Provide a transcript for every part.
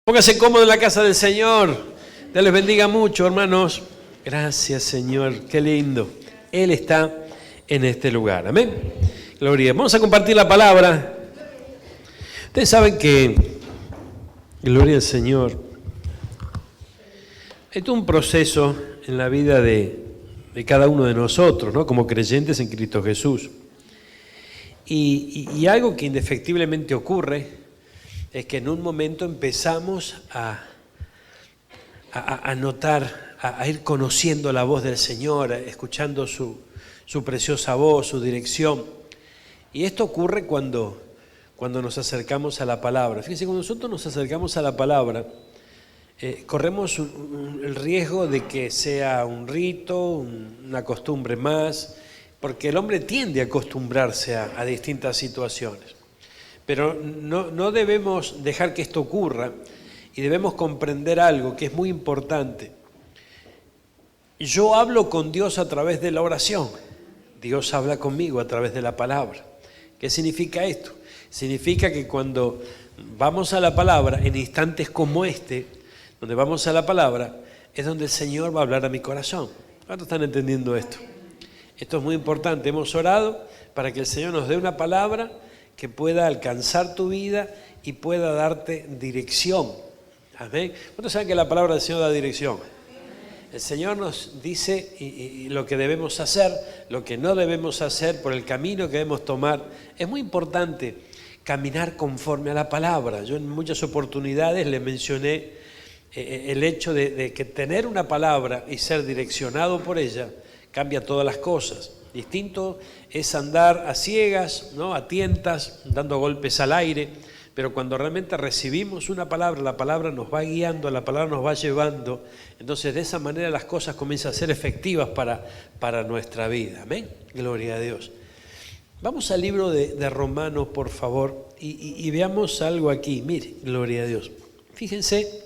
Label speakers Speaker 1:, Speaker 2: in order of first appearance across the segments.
Speaker 1: Póngase cómodo en la casa del Señor. Dios les bendiga mucho, hermanos. Gracias, Señor. Qué lindo. Él está en este lugar. Amén. Gloria. Vamos a compartir la palabra. Ustedes saben que, gloria al Señor, hay todo un proceso en la vida de cada uno de nosotros, ¿no? Como creyentes en Cristo Jesús. Y algo que indefectiblemente ocurre es que en un momento empezamos a notar, a ir conociendo la voz del Señor, escuchando su preciosa voz, su dirección. Y esto ocurre cuando nos acercamos a la palabra. Fíjense, cuando nosotros nos acercamos a la palabra, corremos el riesgo de que sea un rito, una costumbre más, porque el hombre tiende a acostumbrarse a distintas situaciones. Pero no debemos dejar que esto ocurra y debemos comprender algo que es muy importante. Yo hablo con Dios a través de la oración. Dios habla conmigo a través de la palabra. ¿Qué significa esto? Significa que cuando vamos a la palabra, en instantes como este, donde vamos a la palabra, es donde el Señor va a hablar a mi corazón. ¿Cuántos están entendiendo esto? Esto es muy importante. Hemos orado para que el Señor nos dé una palabra que pueda alcanzar tu vida y pueda darte dirección. Amén. ¿Cuántos saben que la palabra del Señor da dirección? El Señor nos dice y lo que debemos hacer, lo que no debemos hacer, por el camino que debemos tomar. Es muy importante caminar conforme a la palabra. Yo en muchas oportunidades le mencioné el hecho de que tener una palabra y ser direccionado por ella cambia todas las cosas. Distinto es andar a ciegas, ¿no? A tientas, dando golpes al aire, pero cuando realmente recibimos una palabra, la palabra nos va guiando, la palabra nos va llevando, entonces de esa manera las cosas comienzan a ser efectivas para nuestra vida. Amén. Gloria a Dios. Vamos al libro de Romanos, por favor, y veamos algo aquí. Mire, gloria a Dios. Fíjense,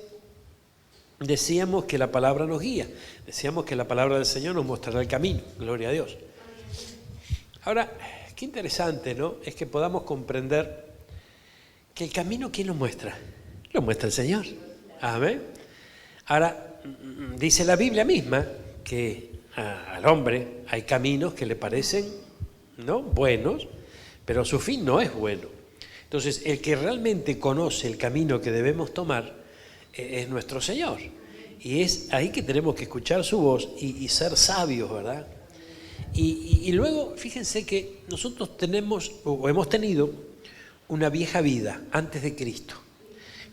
Speaker 1: decíamos que la palabra nos guía, decíamos que la palabra del Señor nos mostrará el camino. Gloria a Dios. Ahora, qué interesante, ¿no? Es que podamos comprender que el camino, ¿quién lo muestra? Lo muestra el Señor. Amén. Ahora, dice la Biblia misma que al hombre hay caminos que le parecen, ¿no?, buenos, pero su fin no es bueno. Entonces, el que realmente conoce el camino que debemos tomar es nuestro Señor. Y es ahí que tenemos que escuchar su voz y ser sabios, ¿verdad? Y luego, fíjense que nosotros tenemos o hemos tenido una vieja vida antes de Cristo.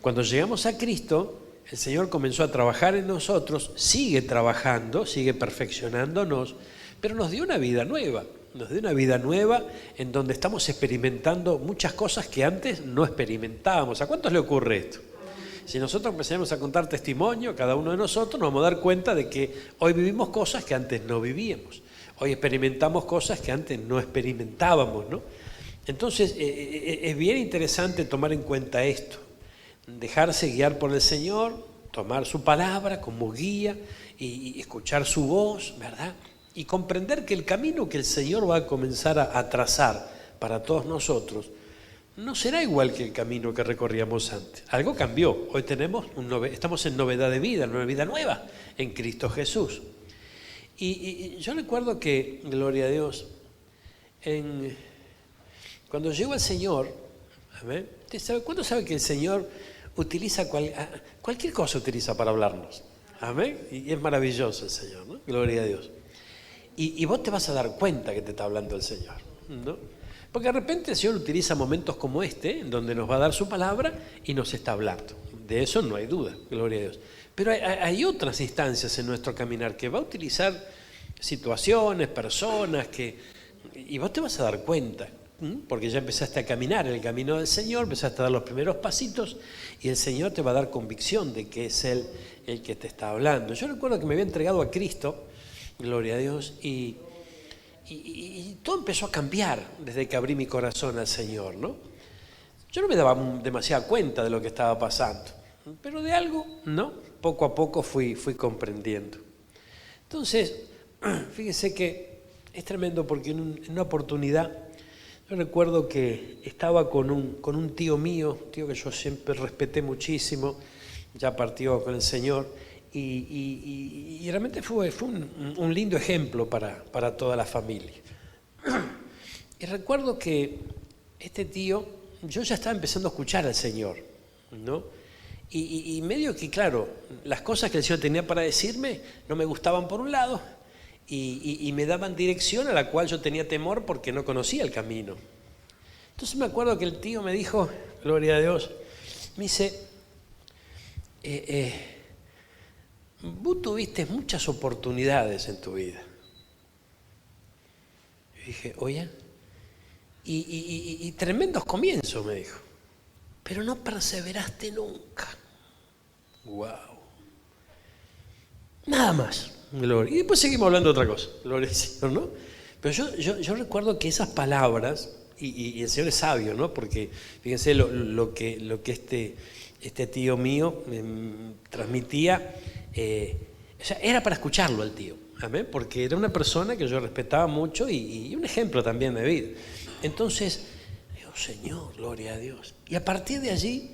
Speaker 1: Cuando llegamos a Cristo, el Señor comenzó a trabajar en nosotros, sigue trabajando, sigue perfeccionándonos, pero nos dio una vida nueva. Nos dio una vida nueva en donde estamos experimentando muchas cosas que antes no experimentábamos. ¿A cuántos le ocurre esto? Si nosotros empezamos a contar testimonio, cada uno de nosotros nos vamos a dar cuenta de que hoy vivimos cosas que antes no vivíamos. Hoy experimentamos cosas que antes no experimentábamos, ¿no? Entonces, es bien interesante tomar en cuenta esto, dejarse guiar por el Señor, tomar su palabra como guía y escuchar su voz, ¿verdad? Y comprender que el camino que el Señor va a comenzar a trazar para todos nosotros no será igual que el camino que recorríamos antes. Algo cambió. Hoy estamos en novedad de vida, una vida nueva en Cristo Jesús. Y yo recuerdo que, gloria a Dios, cuando llegó el Señor, ¿amén? ¿Cuánto sabe que el Señor utiliza cualquier cosa utiliza para hablarnos? Amén. Y es maravilloso el Señor, ¿no? Gloria a Dios. Y vos te vas a dar cuenta que te está hablando el Señor, ¿no? Porque de repente el Señor utiliza momentos como este, en donde nos va a dar su palabra y nos está hablando. De eso no hay duda, gloria a Dios. Pero hay otras instancias en nuestro caminar que va a utilizar situaciones, personas, y vos te vas a dar cuenta, porque ya empezaste a caminar en el camino del Señor, empezaste a dar los primeros pasitos y el Señor te va a dar convicción de que es Él el que te está hablando. Yo recuerdo que me había entregado a Cristo, gloria a Dios, y todo empezó a cambiar desde que abrí mi corazón al Señor, ¿no? Yo no me daba demasiada cuenta de lo que estaba pasando, pero de algo, ¿no? Poco a poco fui comprendiendo. Entonces, fíjese que es tremendo porque en una oportunidad, yo recuerdo que estaba con un tío mío, tío que yo siempre respeté muchísimo, ya partió con el Señor, y realmente fue un lindo ejemplo para toda la familia. Y recuerdo que este tío, yo ya estaba empezando a escuchar al Señor, ¿no? Y medio que, claro, las cosas que el Señor tenía para decirme no me gustaban por un lado, y me daban dirección a la cual yo tenía temor porque no conocía el camino. Entonces me acuerdo que el tío me dijo, gloria a Dios, me dice, vos tuviste muchas oportunidades en tu vida. Y dije, oye, y tremendos comienzos, me dijo, pero no perseveraste nunca. Wow. Nada más, gloria. Y después seguimos hablando de otra cosa, gloria al Señor, ¿no? Pero yo recuerdo que esas palabras, y el Señor es sabio, ¿no? Porque fíjense lo que este tío mío transmitía, o sea, era para escucharlo al tío, amén, porque era una persona que yo respetaba mucho y un ejemplo también de vida. Entonces, digo, Señor, gloria a Dios. Y a partir de allí,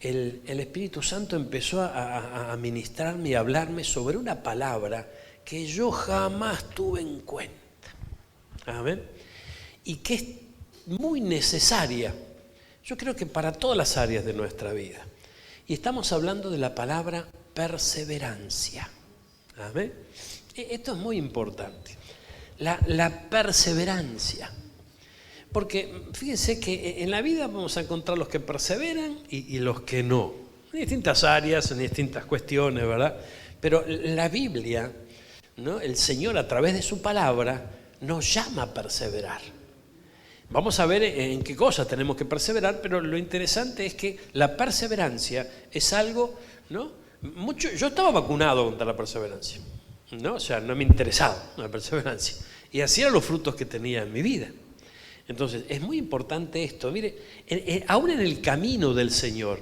Speaker 1: el Espíritu Santo empezó a ministrarme y a hablarme sobre una palabra que yo jamás tuve en cuenta, amén, y que es muy necesaria, yo creo que para todas las áreas de nuestra vida. Y estamos hablando de la palabra perseverancia. ¿Amén? Esto es muy importante. La perseverancia. Porque fíjense que en la vida vamos a encontrar los que perseveran y los que no. En distintas áreas, en distintas cuestiones, ¿verdad? Pero la Biblia, ¿no? El Señor a través de su palabra nos llama a perseverar. Vamos a ver en qué cosas tenemos que perseverar, pero lo interesante es que la perseverancia es algo, ¿no? Yo estaba vacunado contra la perseverancia, ¿no? O sea, no me interesaba la perseverancia. Y así eran los frutos que tenía en mi vida. Entonces, es muy importante esto. Mire, aún en el camino del Señor,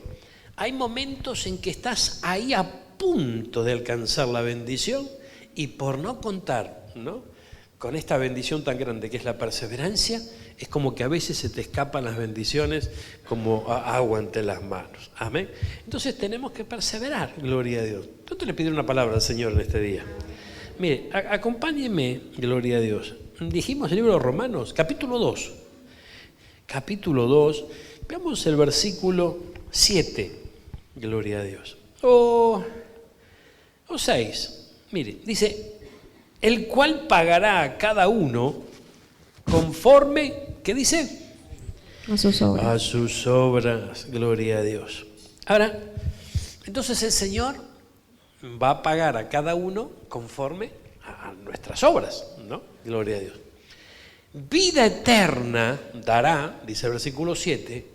Speaker 1: hay momentos en que estás ahí a punto de alcanzar la bendición y por no contar, ¿no?, con esta bendición tan grande que es la perseverancia, es como que a veces se te escapan las bendiciones como agua entre las manos. Amén. Entonces tenemos que perseverar, gloria a Dios. Yo te le pido una palabra al Señor en este día. Mire, acompáñeme, gloria a Dios. Dijimos el libro de Romanos, capítulo 2. Capítulo 2, veamos el versículo 7, gloria a Dios. O 6, mire, dice, el cual pagará a cada uno conforme, ¿qué dice?
Speaker 2: A sus obras.
Speaker 1: A sus obras, gloria a Dios. Ahora, entonces el Señor va a pagar a cada uno conforme a nuestras obras, ¿no? Gloria a Dios. Vida eterna dará, dice el versículo 7,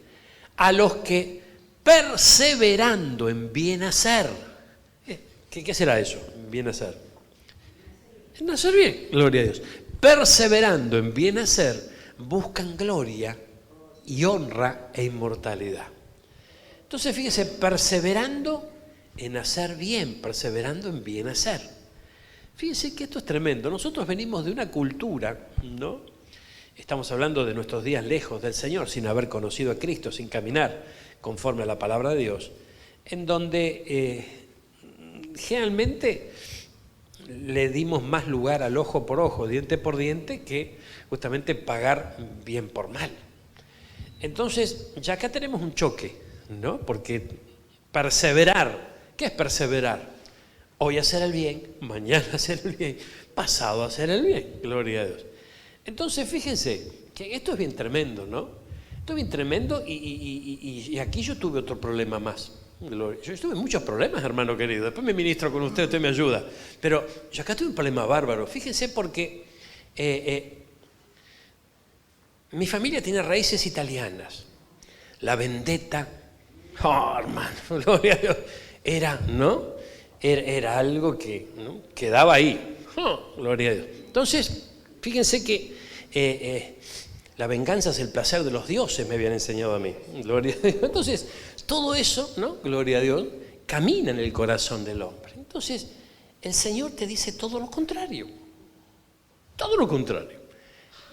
Speaker 1: a los que perseverando en bien hacer. ¿Qué será eso? Bien hacer. En hacer bien, gloria a Dios. Perseverando en bien hacer, buscan gloria y honra e inmortalidad. Entonces, fíjese, perseverando en hacer bien, perseverando en bien hacer. Fíjense que esto es tremendo. Nosotros venimos de una cultura, ¿no? Estamos hablando de nuestros días lejos del Señor, sin haber conocido a Cristo, sin caminar conforme a la palabra de Dios, en donde generalmente le dimos más lugar al ojo por ojo, diente por diente, que justamente pagar bien por mal. Entonces, ya acá tenemos un choque, ¿no? Porque perseverar, ¿qué es perseverar? Hoy hacer el bien, mañana hacer el bien, pasado hacer el bien, gloria a Dios. Entonces, fíjense que esto es bien tremendo, ¿no? Esto es bien tremendo y aquí yo tuve otro problema más. Yo tuve muchos problemas, hermano querido. Después me ministro con usted me ayuda. Pero yo acá tuve un problema bárbaro. Fíjense porque mi familia tiene raíces italianas. La vendetta, oh, hermano, gloria a Dios, era, ¿no? Era algo que, ¿no?, quedaba ahí. Oh, gloria a Dios. Entonces, fíjense que la venganza es el placer de los dioses, me habían enseñado a mí. Gloria a Dios. Entonces, todo eso, ¿no?, gloria a Dios, camina en el corazón del hombre. Entonces, el Señor te dice todo lo contrario. Todo lo contrario.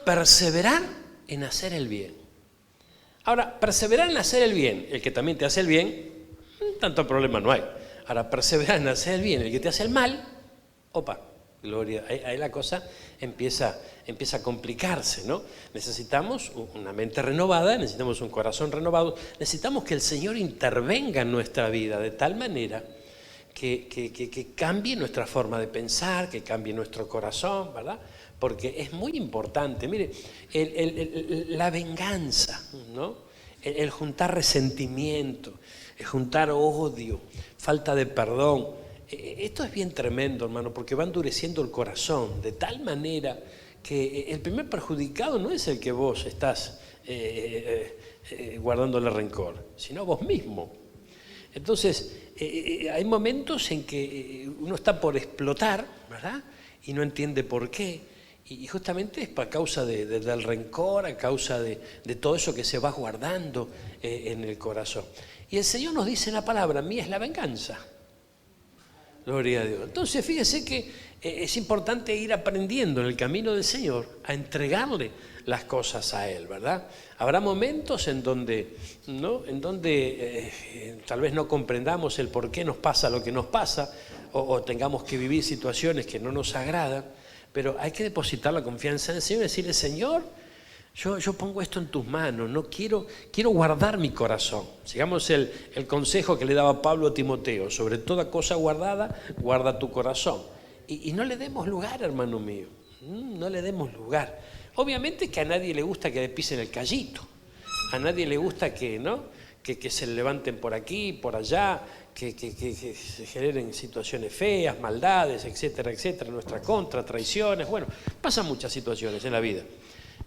Speaker 1: Perseverar en hacer el bien. Ahora, perseverar en hacer el bien, el que también te hace el bien, tanto problema no hay. Ahora, perseverar en hacer el bien, el que te hace el mal, opa, gloria, ahí la cosa empieza a complicarse, ¿no? Necesitamos una mente renovada, necesitamos un corazón renovado, necesitamos que el Señor intervenga en nuestra vida de tal manera que cambie nuestra forma de pensar, que cambie nuestro corazón, ¿verdad? Porque es muy importante, mire, la venganza, ¿no? El juntar resentimiento, el juntar odio, falta de perdón. Esto es bien tremendo, hermano, porque va endureciendo el corazón de tal manera que el primer perjudicado no es el que vos estás guardándole rencor, sino vos mismo. Entonces, hay momentos en que uno está por explotar, ¿verdad? Y no entiende por qué. Y justamente es a causa del rencor, a causa de todo eso que se va guardando en el corazón. Y el Señor nos dice en la palabra, mía es la venganza. Gloria a Dios. Entonces, fíjese que es importante ir aprendiendo en el camino del Señor a entregarle las cosas a Él, ¿verdad? Habrá momentos en donde, ¿no? Tal vez no comprendamos el por qué nos pasa lo que nos pasa o tengamos que vivir situaciones que no nos agradan, pero hay que depositar la confianza en el Señor y decirle, Señor, yo pongo esto en tus manos, no quiero guardar mi corazón. Sigamos el consejo que le daba Pablo a Timoteo, sobre toda cosa guardada, guarda tu corazón. Y no le demos lugar, hermano mío, no le demos lugar. Obviamente que a nadie le gusta que le pisen el callito, a nadie le gusta que se levanten por aquí, por allá, que se generen situaciones feas, maldades, etcétera, etcétera, en nuestra contra, traiciones, bueno, pasan muchas situaciones en la vida.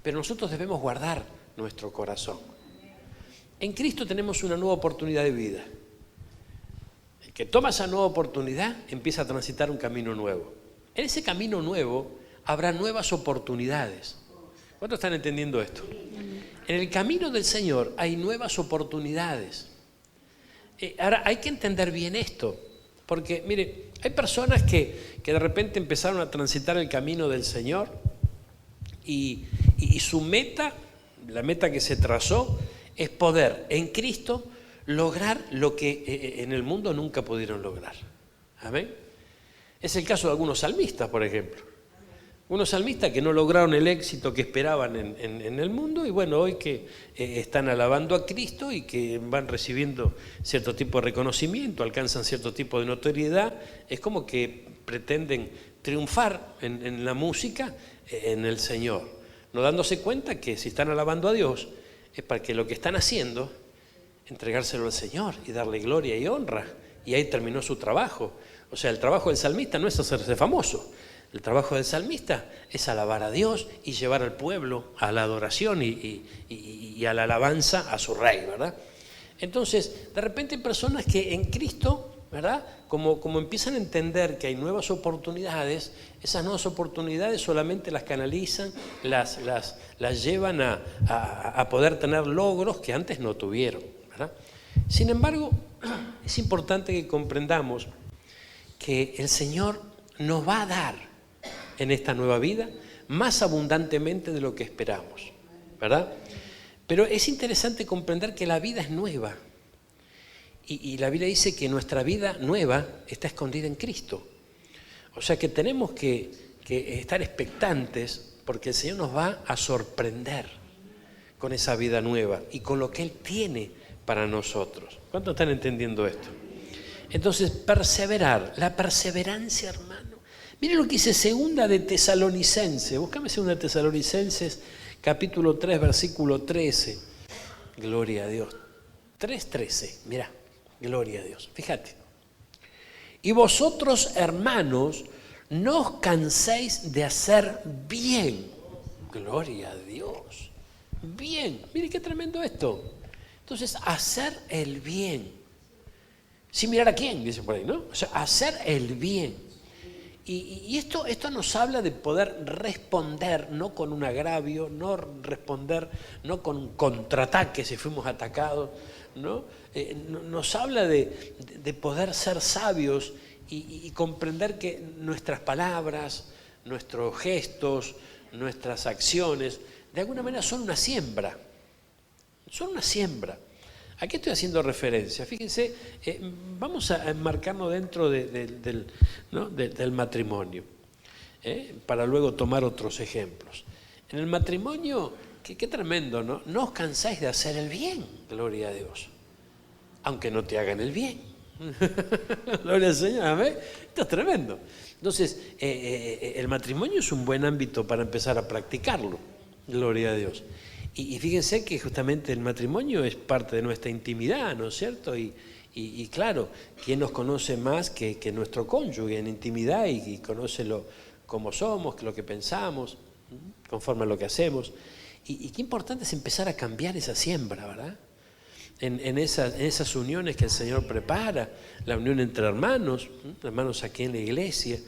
Speaker 1: Pero nosotros debemos guardar nuestro corazón. En Cristo tenemos una nueva oportunidad de vida. El que toma esa nueva oportunidad empieza a transitar un camino nuevo. En ese camino nuevo habrá nuevas oportunidades. ¿Cuántos están entendiendo esto? En el camino del Señor hay nuevas oportunidades. Ahora hay que entender bien esto, porque mire, hay personas que de repente empezaron a transitar el camino del Señor y su meta, la meta que se trazó, es poder en Cristo lograr lo que en el mundo nunca pudieron lograr. ¿Amén? Es el caso de algunos salmistas, por ejemplo. Unos salmistas que no lograron el éxito que esperaban en el mundo y bueno, hoy que están alabando a Cristo y que van recibiendo cierto tipo de reconocimiento, alcanzan cierto tipo de notoriedad, es como que pretenden triunfar en la música, en el Señor, no dándose cuenta que si están alabando a Dios es para que lo que están haciendo, entregárselo al Señor y darle gloria y honra, y ahí terminó su trabajo. O sea, el trabajo del salmista no es hacerse famoso. El trabajo del salmista es alabar a Dios y llevar al pueblo a la adoración y a la alabanza a su rey, ¿verdad? Entonces, de repente hay personas que en Cristo, ¿verdad? Como empiezan a entender que hay nuevas oportunidades, esas nuevas oportunidades solamente las canalizan, las llevan a poder tener logros que antes no tuvieron, ¿verdad? Sin embargo, es importante que comprendamos que el Señor nos va a dar en esta nueva vida más abundantemente de lo que esperamos, ¿verdad? Pero es interesante comprender que la vida es nueva y la Biblia dice que nuestra vida nueva está escondida en Cristo. O sea que tenemos que estar expectantes porque el Señor nos va a sorprender con esa vida nueva y con lo que Él tiene para nosotros. ¿Cuántos están entendiendo esto? Entonces, perseverar, la perseverancia, hermano. Miren lo que dice segunda de Tesalonicenses. Búscame segunda de Tesalonicenses, capítulo 3, versículo 13. Gloria a Dios. 3:13, mirá, gloria a Dios. Fíjate. Y vosotros, hermanos, no os canséis de hacer bien. Gloria a Dios. Bien. Mire qué tremendo esto. Entonces, hacer el bien. Sin mirar a quién, dice por ahí, ¿no? O sea, hacer el bien. Y esto nos habla de poder responder, no con un agravio, no responder, no con un contraataque si fuimos atacados, ¿no? Nos habla de poder ser sabios y comprender que nuestras palabras, nuestros gestos, nuestras acciones, de alguna manera son una siembra. Son una siembra. ¿A qué estoy haciendo referencia? Fíjense, vamos a enmarcarnos dentro del matrimonio, para luego tomar otros ejemplos. En el matrimonio, qué tremendo, ¿no? No os cansáis de hacer el bien, gloria a Dios, aunque no te hagan el bien. Gloria al Señor, amén. Esto es tremendo. Entonces, el matrimonio es un buen ámbito para empezar a practicarlo, gloria a Dios. Y fíjense que justamente el matrimonio es parte de nuestra intimidad, ¿no es cierto? Y claro, ¿quién nos conoce más que nuestro cónyuge en intimidad y conoce cómo somos, lo que pensamos, conforme a lo que hacemos? Y qué importante es empezar a cambiar esa siembra, ¿verdad? En esas uniones que el Señor prepara, la unión entre hermanos aquí en la iglesia.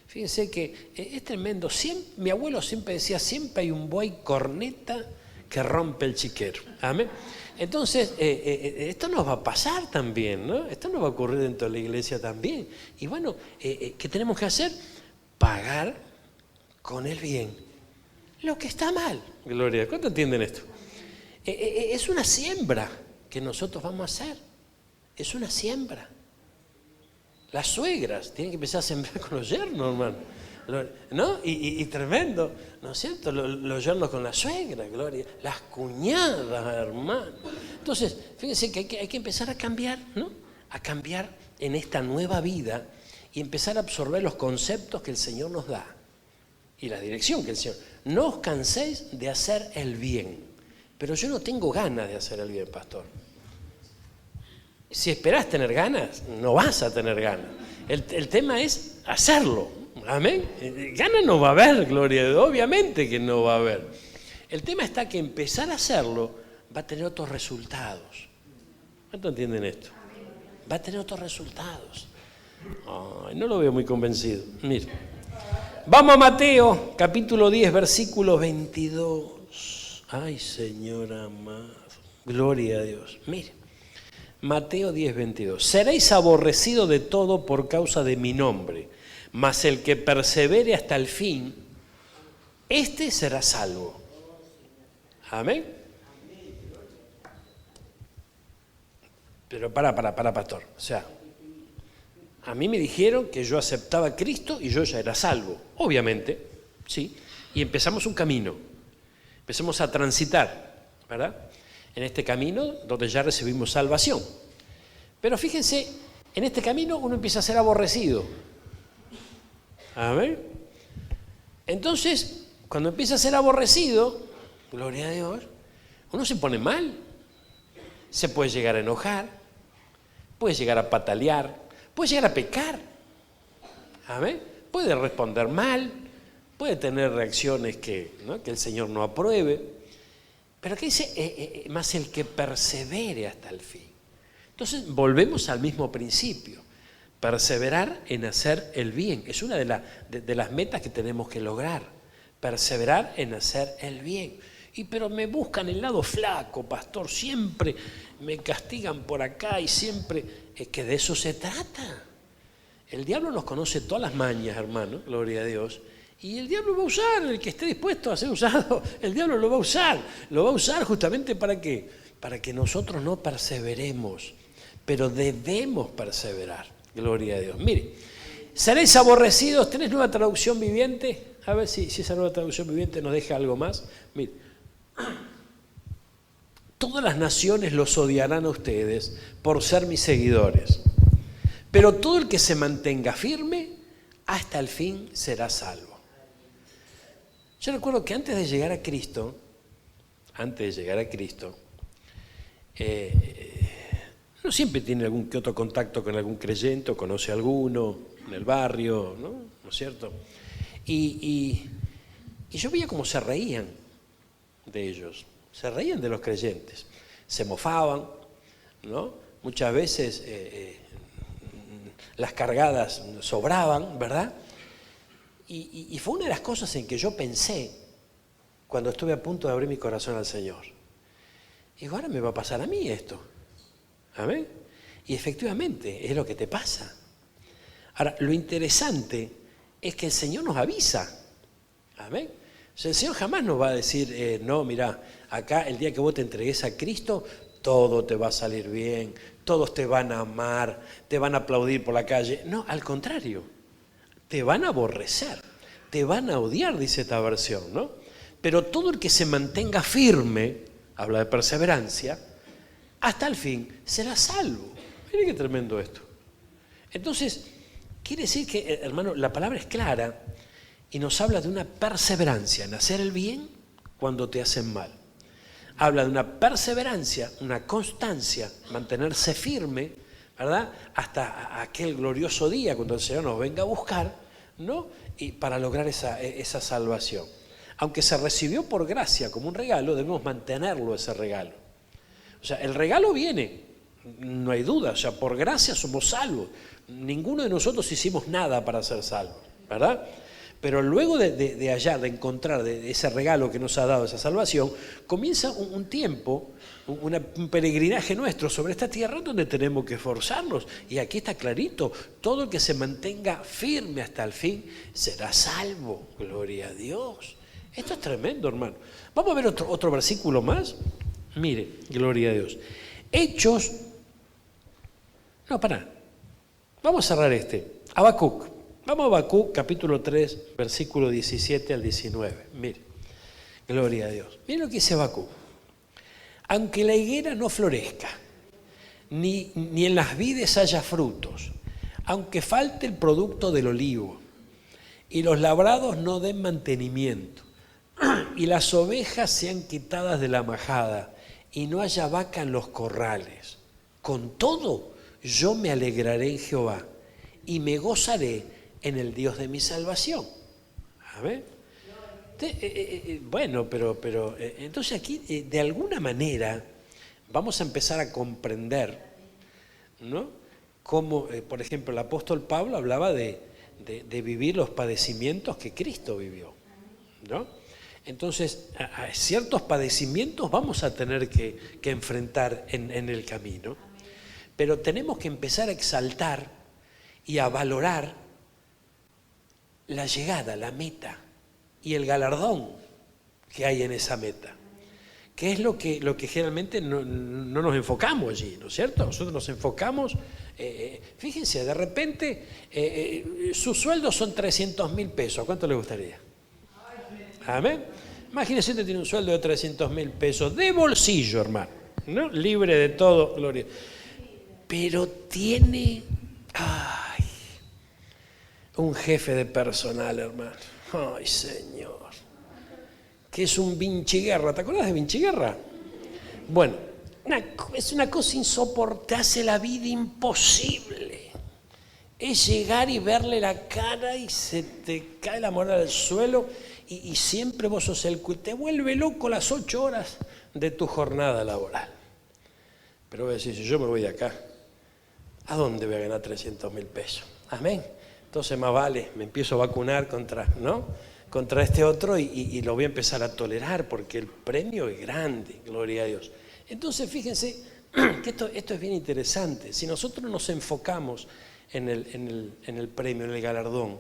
Speaker 1: Fíjense que es tremendo. Mi abuelo siempre decía, siempre hay un buey corneta que rompe el chiquero. Amén. Entonces, esto nos va a pasar también, ¿no? Esto nos va a ocurrir dentro de la iglesia también. Y bueno, ¿qué tenemos que hacer? Pagar con el bien lo que está mal. Gloria a Dios. ¿Cuánto entienden esto? Es una siembra que nosotros vamos a hacer. Es una siembra. Las suegras tienen que empezar a sembrar con los yernos, hermano, ¿no? Y tremendo, ¿no es cierto? Los yernos con la suegra, gloria. Las cuñadas, hermano. Entonces, fíjense que hay que empezar a cambiar, ¿no? A cambiar en esta nueva vida y empezar a absorber los conceptos que el Señor nos da y la dirección que el Señor. No os canséis de hacer el bien. Pero yo no tengo ganas de hacer el bien, pastor. Si esperás tener ganas, no vas a tener ganas. El tema es hacerlo. Amén. Ganas no va a haber, gloria a Dios. Obviamente que no va a haber. El tema está que empezar a hacerlo va a tener otros resultados. ¿Cuánto entienden esto? Va a tener otros resultados. Ay, no lo veo muy convencido. Mira. Vamos a Mateo, capítulo 10, versículo 22. Ay, Señor amado. Gloria a Dios. Mire. Mateo 10, 22. Seréis aborrecidos de todo por causa de mi nombre, mas el que persevere hasta el fin, este será salvo. Amén. Pero para, pastor. O sea, a mí me dijeron que yo aceptaba a Cristo y yo ya era salvo. Obviamente, sí. Y empezamos un camino. Empezamos a transitar, ¿verdad? En este camino donde ya recibimos salvación. Pero fíjense, en este camino uno empieza a ser aborrecido. Amén. Entonces, cuando empieza a ser aborrecido, gloria a Dios, uno se pone mal. Se puede llegar a enojar, puede llegar a patalear, puede llegar a pecar. Amén. Puede responder mal, puede tener reacciones que el Señor no apruebe. Pero ¿qué dice? Más el que persevere hasta el fin. Entonces volvemos al mismo principio. Perseverar en hacer el bien. Es una de las metas que tenemos que lograr. Perseverar en hacer el bien. Pero me buscan el lado flaco, pastor. Siempre me castigan por acá y siempre... Es que de eso se trata. El diablo nos conoce todas las mañas, hermano. Gloria a Dios. Y el diablo va a usar, el que esté dispuesto a ser usado, el diablo lo va a usar. Lo va a usar justamente ¿para qué? Para que nosotros no perseveremos. Pero debemos perseverar. Gloria a Dios. Mire, seréis aborrecidos. ¿Tenés nueva traducción viviente? A ver si esa nueva traducción viviente nos deja algo más. Mire, todas las naciones los odiarán a ustedes por ser mis seguidores. Pero todo el que se mantenga firme hasta el fin será salvo. Yo recuerdo que antes de llegar a Cristo, uno siempre tiene algún que otro contacto con algún creyente, o conoce a alguno en el barrio, ¿no es cierto? Y yo veía cómo se reían de ellos, se reían de los creyentes, se mofaban, ¿no? Muchas veces las cargadas sobraban, ¿verdad? Y fue una de las cosas en que yo pensé cuando estuve a punto de abrir mi corazón al Señor. Y ahora me va a pasar a mí esto. ¿Amén? Y efectivamente es lo que te pasa. Ahora, lo interesante es que el Señor nos avisa. ¿Amén? O sea, el Señor jamás nos va a decir, no, mirá, acá el día que vos te entregues a Cristo, todo te va a salir bien, todos te van a amar, te van a aplaudir por la calle. No, al contrario, te van a aborrecer, te van a odiar, dice esta versión, ¿no? Pero todo el que se mantenga firme, habla de perseverancia, hasta el fin será salvo. Miren qué tremendo esto. Entonces, quiere decir que, hermano, la palabra es clara y nos habla de una perseverancia en hacer el bien cuando te hacen mal. Habla de una perseverancia, una constancia, mantenerse firme, ¿verdad? Hasta aquel glorioso día cuando el Señor nos venga a buscar, ¿no? Y para lograr esa salvación. Aunque se recibió por gracia como un regalo, debemos mantenerlo ese regalo. O sea, el regalo viene, no hay duda, o sea, por gracia somos salvos. Ninguno de nosotros hicimos nada para ser salvos, ¿verdad? Pero luego de hallar, de encontrar de ese regalo que nos ha dado esa salvación, comienza un tiempo, un peregrinaje nuestro sobre esta tierra donde tenemos que esforzarnos. Y aquí está clarito, todo el que se mantenga firme hasta el fin será salvo. Gloria a Dios. Esto es tremendo, hermano. Vamos a ver otro versículo más. Mire, gloria a Dios. Hechos. No, pará. Vamos a cerrar este. Habacuc. Vamos a Habacuc, capítulo 3, versículo 17 al 19. Mire, gloria a Dios. Mire lo que dice Habacuc. Aunque la higuera no florezca, ni en las vides haya frutos, aunque falte el producto del olivo, y los labrados no den mantenimiento, y las ovejas sean quitadas de la majada, y no haya vaca en los corrales, con todo yo me alegraré en Jehová, y me gozaré en el Dios de mi salvación. Amén. Bueno, pero entonces aquí de alguna manera vamos a empezar a comprender, ¿no? Cómo, por ejemplo, el apóstol Pablo hablaba de vivir los padecimientos que Cristo vivió, ¿no? Entonces, a ciertos padecimientos vamos a tener que enfrentar en el camino, pero tenemos que empezar a exaltar y a valorar la llegada, la meta y el galardón que hay en esa meta, que es lo que generalmente no nos enfocamos allí, ¿no es cierto? Nosotros nos enfocamos, fíjense, de repente su sueldo son 300.000 pesos, ¿cuánto le gustaría? Amén. Imagínense, usted tiene un sueldo de 300.000 pesos de bolsillo, hermano, ¿no? Libre de todo, gloria. Pero tiene un jefe de personal, hermano. Ay, Señor. Que es un Vinchiguerra. ¿Te acuerdas de Vinchiguerra? Bueno, es una cosa insoportable. Hace la vida imposible. Es llegar y verle la cara y se te cae la moral al suelo y siempre vos sos el que te vuelve loco las 8 horas de tu jornada laboral. Pero vos decís, yo me voy de acá, ¿a dónde voy a ganar 300.000 pesos? Amén. Entonces más vale, me empiezo a vacunar contra este otro y lo voy a empezar a tolerar porque el premio es grande, gloria a Dios. Entonces fíjense que esto es bien interesante. Si nosotros nos enfocamos en el premio, en el galardón,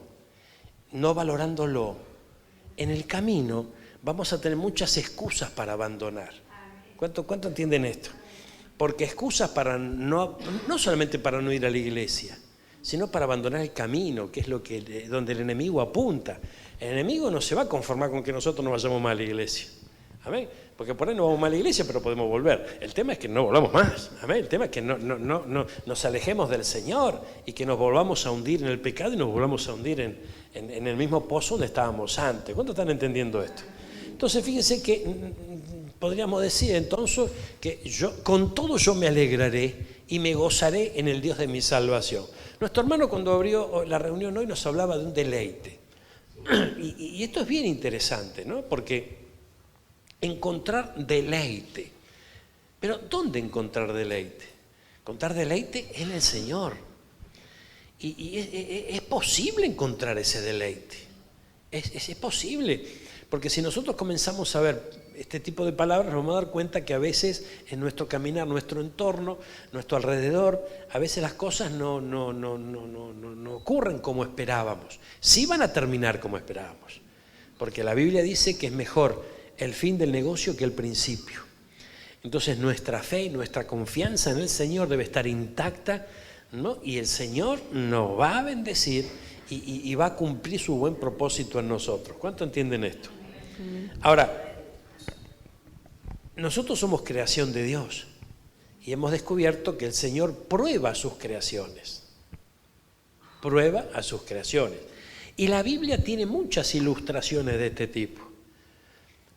Speaker 1: no valorándolo, en el camino vamos a tener muchas excusas para abandonar. ¿Cuánto entienden esto? Porque excusas para no solamente para no ir a la iglesia, sino para abandonar el camino, que es donde el enemigo apunta. El enemigo no se va a conformar con que nosotros no vayamos más a la iglesia. Amén. Porque por ahí no vamos más a la iglesia, pero podemos volver. El tema es que no volvamos más. Amén. El tema es que no nos alejemos del Señor y que nos volvamos a hundir en el pecado y nos volvamos a hundir en el mismo pozo donde estábamos antes. ¿Cuántos están entendiendo esto? Entonces fíjense que podríamos decir entonces que con todo yo me alegraré y me gozaré en el Dios de mi salvación. Nuestro hermano cuando abrió la reunión hoy nos hablaba de un deleite. Y esto es bien interesante, ¿no? Porque encontrar deleite. Pero ¿dónde encontrar deleite? Encontrar deleite en el Señor. Y es posible encontrar ese deleite. Es posible. Porque si nosotros comenzamos a ver este tipo de palabras, nos vamos a dar cuenta que a veces en nuestro caminar, nuestro entorno, nuestro alrededor, a veces las cosas no ocurren como esperábamos. Sí van a terminar como esperábamos. Porque la Biblia dice que es mejor el fin del negocio que el principio. Entonces nuestra fe y nuestra confianza en el Señor debe estar intacta, ¿no? Y el Señor nos va a bendecir y va a cumplir su buen propósito en nosotros. ¿Cuánto entienden esto? Ahora, nosotros somos creación de Dios y hemos descubierto que el Señor prueba sus creaciones. Prueba a sus creaciones. Y la Biblia tiene muchas ilustraciones de este tipo.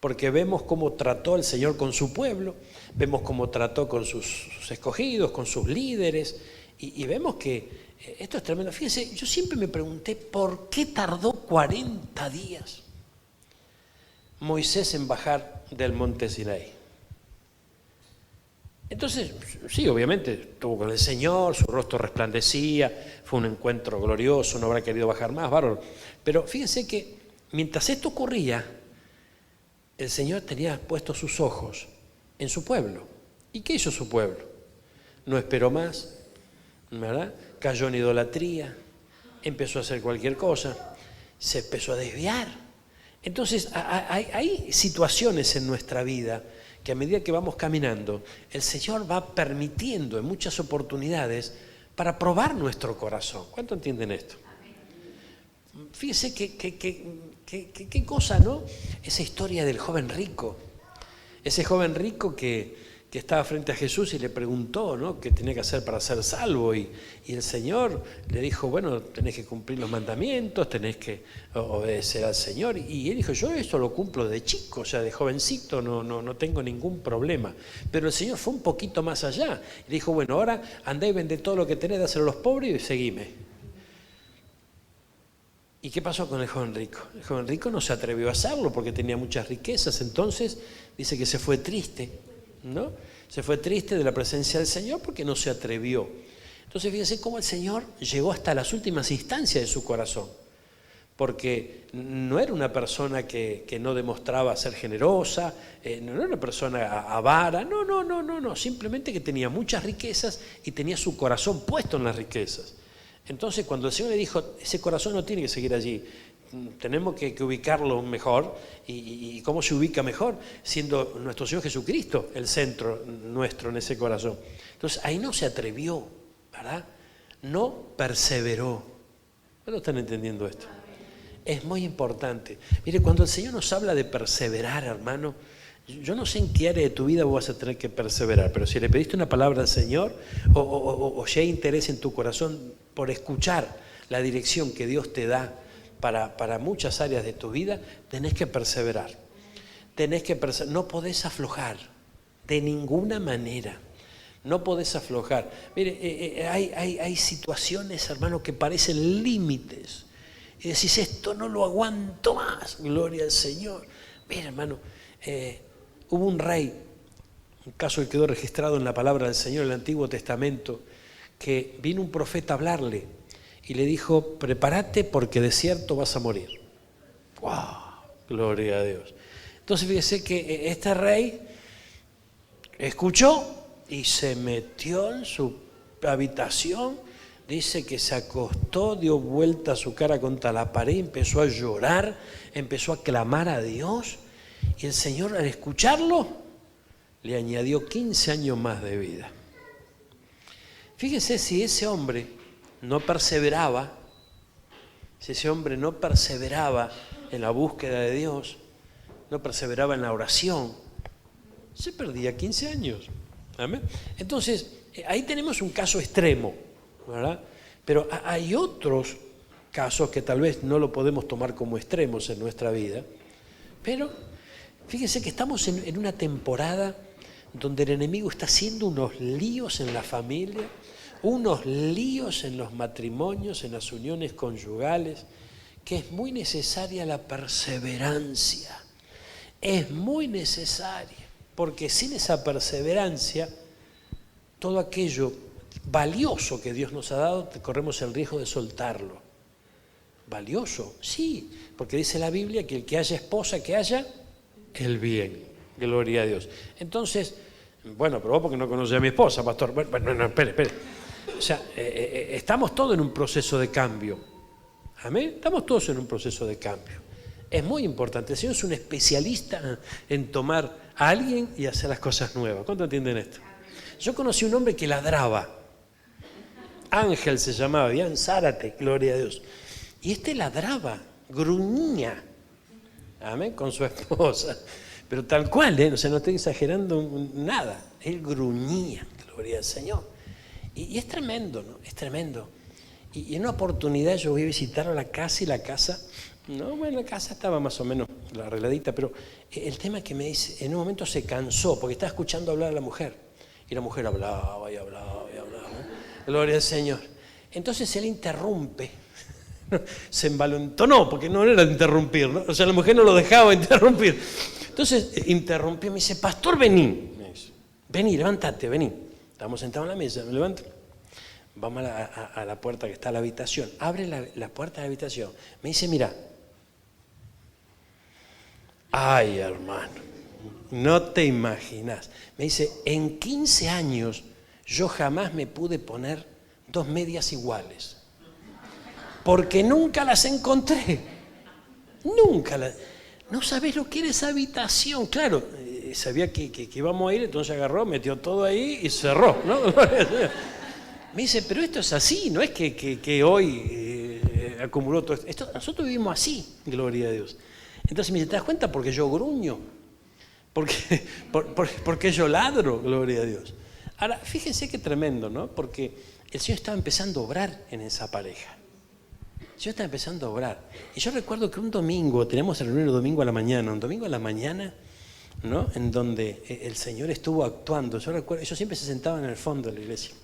Speaker 1: Porque vemos cómo trató el Señor con su pueblo, vemos cómo trató con sus escogidos, con sus líderes, y vemos que esto es tremendo. Fíjense, yo siempre me pregunté, ¿por qué tardó 40 días Moisés en bajar del monte Sinaí? Entonces, sí, obviamente, estuvo con el Señor, su rostro resplandecía, fue un encuentro glorioso, no habrá querido bajar más, bárbaro. Pero fíjense que mientras esto ocurría, el Señor tenía puestos sus ojos en su pueblo. ¿Y qué hizo su pueblo? No esperó más, ¿verdad? Cayó en idolatría, empezó a hacer cualquier cosa, se empezó a desviar. Entonces hay situaciones en nuestra vida que a medida que vamos caminando, el Señor va permitiendo en muchas oportunidades para probar nuestro corazón. ¿Cuánto entienden esto? Fíjese qué cosa, ¿no? Esa historia del joven rico. Ese joven rico que estaba frente a Jesús y le preguntó, ¿no?, qué tenía que hacer para ser salvo. Y el Señor le dijo, bueno, tenés que cumplir los mandamientos, tenés que obedecer al Señor. Y él dijo, yo esto lo cumplo de chico, o sea, de jovencito, no tengo ningún problema. Pero el Señor fue un poquito más allá. Y dijo, bueno, ahora andá y vendé todo lo que tenés, dáselo a los pobres y seguime. ¿Y qué pasó con el joven rico? El joven rico no se atrevió a hacerlo porque tenía muchas riquezas, entonces dice que se fue triste, ¿no? Se fue triste de la presencia del Señor porque no se atrevió. Entonces fíjense cómo el Señor llegó hasta las últimas instancias de su corazón, porque no era una persona que no demostraba ser generosa, no era una persona avara, no, simplemente que tenía muchas riquezas y tenía su corazón puesto en las riquezas. Entonces cuando el Señor le dijo, ese corazón no tiene que seguir allí, tenemos que ubicarlo mejor. ¿Y cómo se ubica mejor? Siendo nuestro Señor Jesucristo el centro nuestro en ese corazón. Entonces ahí no se atrevió, ¿verdad? No perseveró. ¿No están entendiendo esto? Es muy importante. Mire, cuando el Señor nos habla de perseverar, hermano, yo no sé en qué área de tu vida vos vas a tener que perseverar, pero si le pediste una palabra al Señor o si hay interés en tu corazón por escuchar la dirección que Dios te da para muchas áreas de tu vida, tenés que perseverar. No podés aflojar de ninguna manera. No podés aflojar. Mire, hay situaciones, hermano, que parecen límites. Y decís, esto no lo aguanto más. Gloria al Señor. Mira, hermano, hubo un rey, un caso que quedó registrado en la palabra del Señor en el Antiguo Testamento, que vino un profeta a hablarle y le dijo, prepárate porque de cierto vas a morir. ¡Wow! Gloria a Dios. Entonces fíjese que este rey escuchó y se metió en su habitación, dice que se acostó, dio vuelta su cara contra la pared, empezó a llorar, empezó a clamar a Dios. Y el Señor, al escucharlo, le añadió 15 años más de vida. Fíjese si ese hombre no perseveraba, en la búsqueda de Dios, no perseveraba en la oración, se perdía 15 años. ¿Amén? Entonces, ahí tenemos un caso extremo, ¿verdad? Pero hay otros casos que tal vez no lo podemos tomar como extremos en nuestra vida, pero fíjense que estamos en una temporada donde el enemigo está haciendo unos líos en la familia, unos líos en los matrimonios, en las uniones conyugales, que es muy necesaria la perseverancia. Es muy necesaria, porque sin esa perseverancia, todo aquello valioso que Dios nos ha dado, corremos el riesgo de soltarlo. ¿Valioso? Sí, porque dice la Biblia que el que haya esposa, que haya el bien. Gloria a Dios. Entonces, bueno, pero vos porque no conocés a mi esposa, pastor. Bueno, no, espere. O sea, estamos todos en un proceso de cambio. ¿Amén? Estamos todos en un proceso de cambio. Es muy importante. El Señor es un especialista en tomar a alguien y hacer las cosas nuevas. ¿Cuánto entienden esto? Yo conocí un hombre que ladraba. Ángel se llamaba, vivía en Zárate, gloria a Dios. Y este ladraba, gruñía, amén, con su esposa. Pero tal cual, o sea, no estoy exagerando nada. Él gruñía, gloria al Señor. Y es tremendo, ¿no? Es tremendo. Y en una oportunidad yo voy a visitarlo a la casa y la casa, no, bueno, la casa estaba más o menos arregladita, pero el tema es que me dice, en un momento se cansó porque estaba escuchando hablar a la mujer. Y la mujer hablaba y hablaba y hablaba, ¿no? Gloria al Señor. Entonces él interrumpe. Se envalentonó, porque no era interrumpir, ¿no? O sea, la mujer no lo dejaba interrumpir. Entonces interrumpió, me dice, pastor, vení. Me dice, vení, levántate, vení. Estábamos sentados en la mesa, me levanto. Vamos a la puerta que está a la habitación. Abre la puerta de la habitación. Me dice, mira. Ay, hermano, no te imaginas. Me dice, en 15 años yo jamás me pude poner 2 medias iguales. Porque nunca las encontré. Nunca las... No sabés lo que era esa habitación. Claro, sabía que íbamos a ir, entonces agarró, metió todo ahí y cerró, ¿no? Me dice, pero esto es así, no es que hoy acumuló todo esto. Nosotros vivimos así, gloria a Dios. Entonces me dice, ¿te das cuenta? Porque yo gruño. Porque yo ladro, gloria a Dios. Ahora, fíjense qué tremendo, ¿no? Porque el Señor estaba empezando a obrar en esa pareja. Yo estaba empezando a obrar. Y yo recuerdo que un domingo, tenemos reunión el domingo a la mañana, ¿no? En donde el Señor estuvo actuando. Yo recuerdo, ellos siempre se sentaban en el fondo de la iglesia.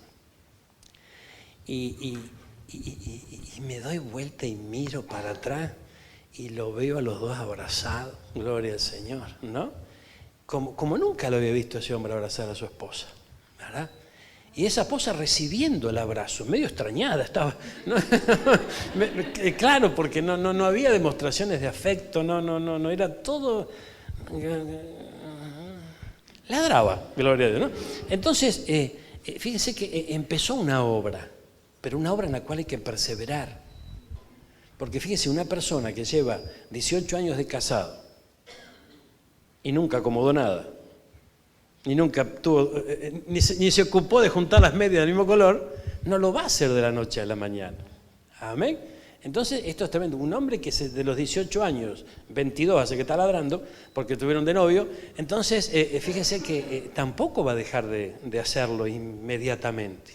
Speaker 1: Y me doy vuelta y miro para atrás y lo veo a los dos abrazados. Gloria al Señor, ¿no? Como nunca lo había visto ese hombre abrazar a su esposa, ¿verdad? Y esa esposa recibiendo el abrazo, medio extrañada estaba, ¿no? Claro, porque no había demostraciones de afecto, no era todo, ladraba, gloria a Dios, ¿no? Entonces, fíjense que empezó una obra, pero una obra en la cual hay que perseverar, porque fíjense, una persona que lleva 18 años de casado y nunca acomodó nada, y nunca tuvo, ni se ocupó de juntar las medias del mismo color, no lo va a hacer de la noche a la mañana. Amén. Entonces, esto es tremendo. Un hombre que de los 18 años, 22 hace que está ladrando, porque tuvieron de novio, entonces, fíjense que tampoco va a dejar de hacerlo inmediatamente.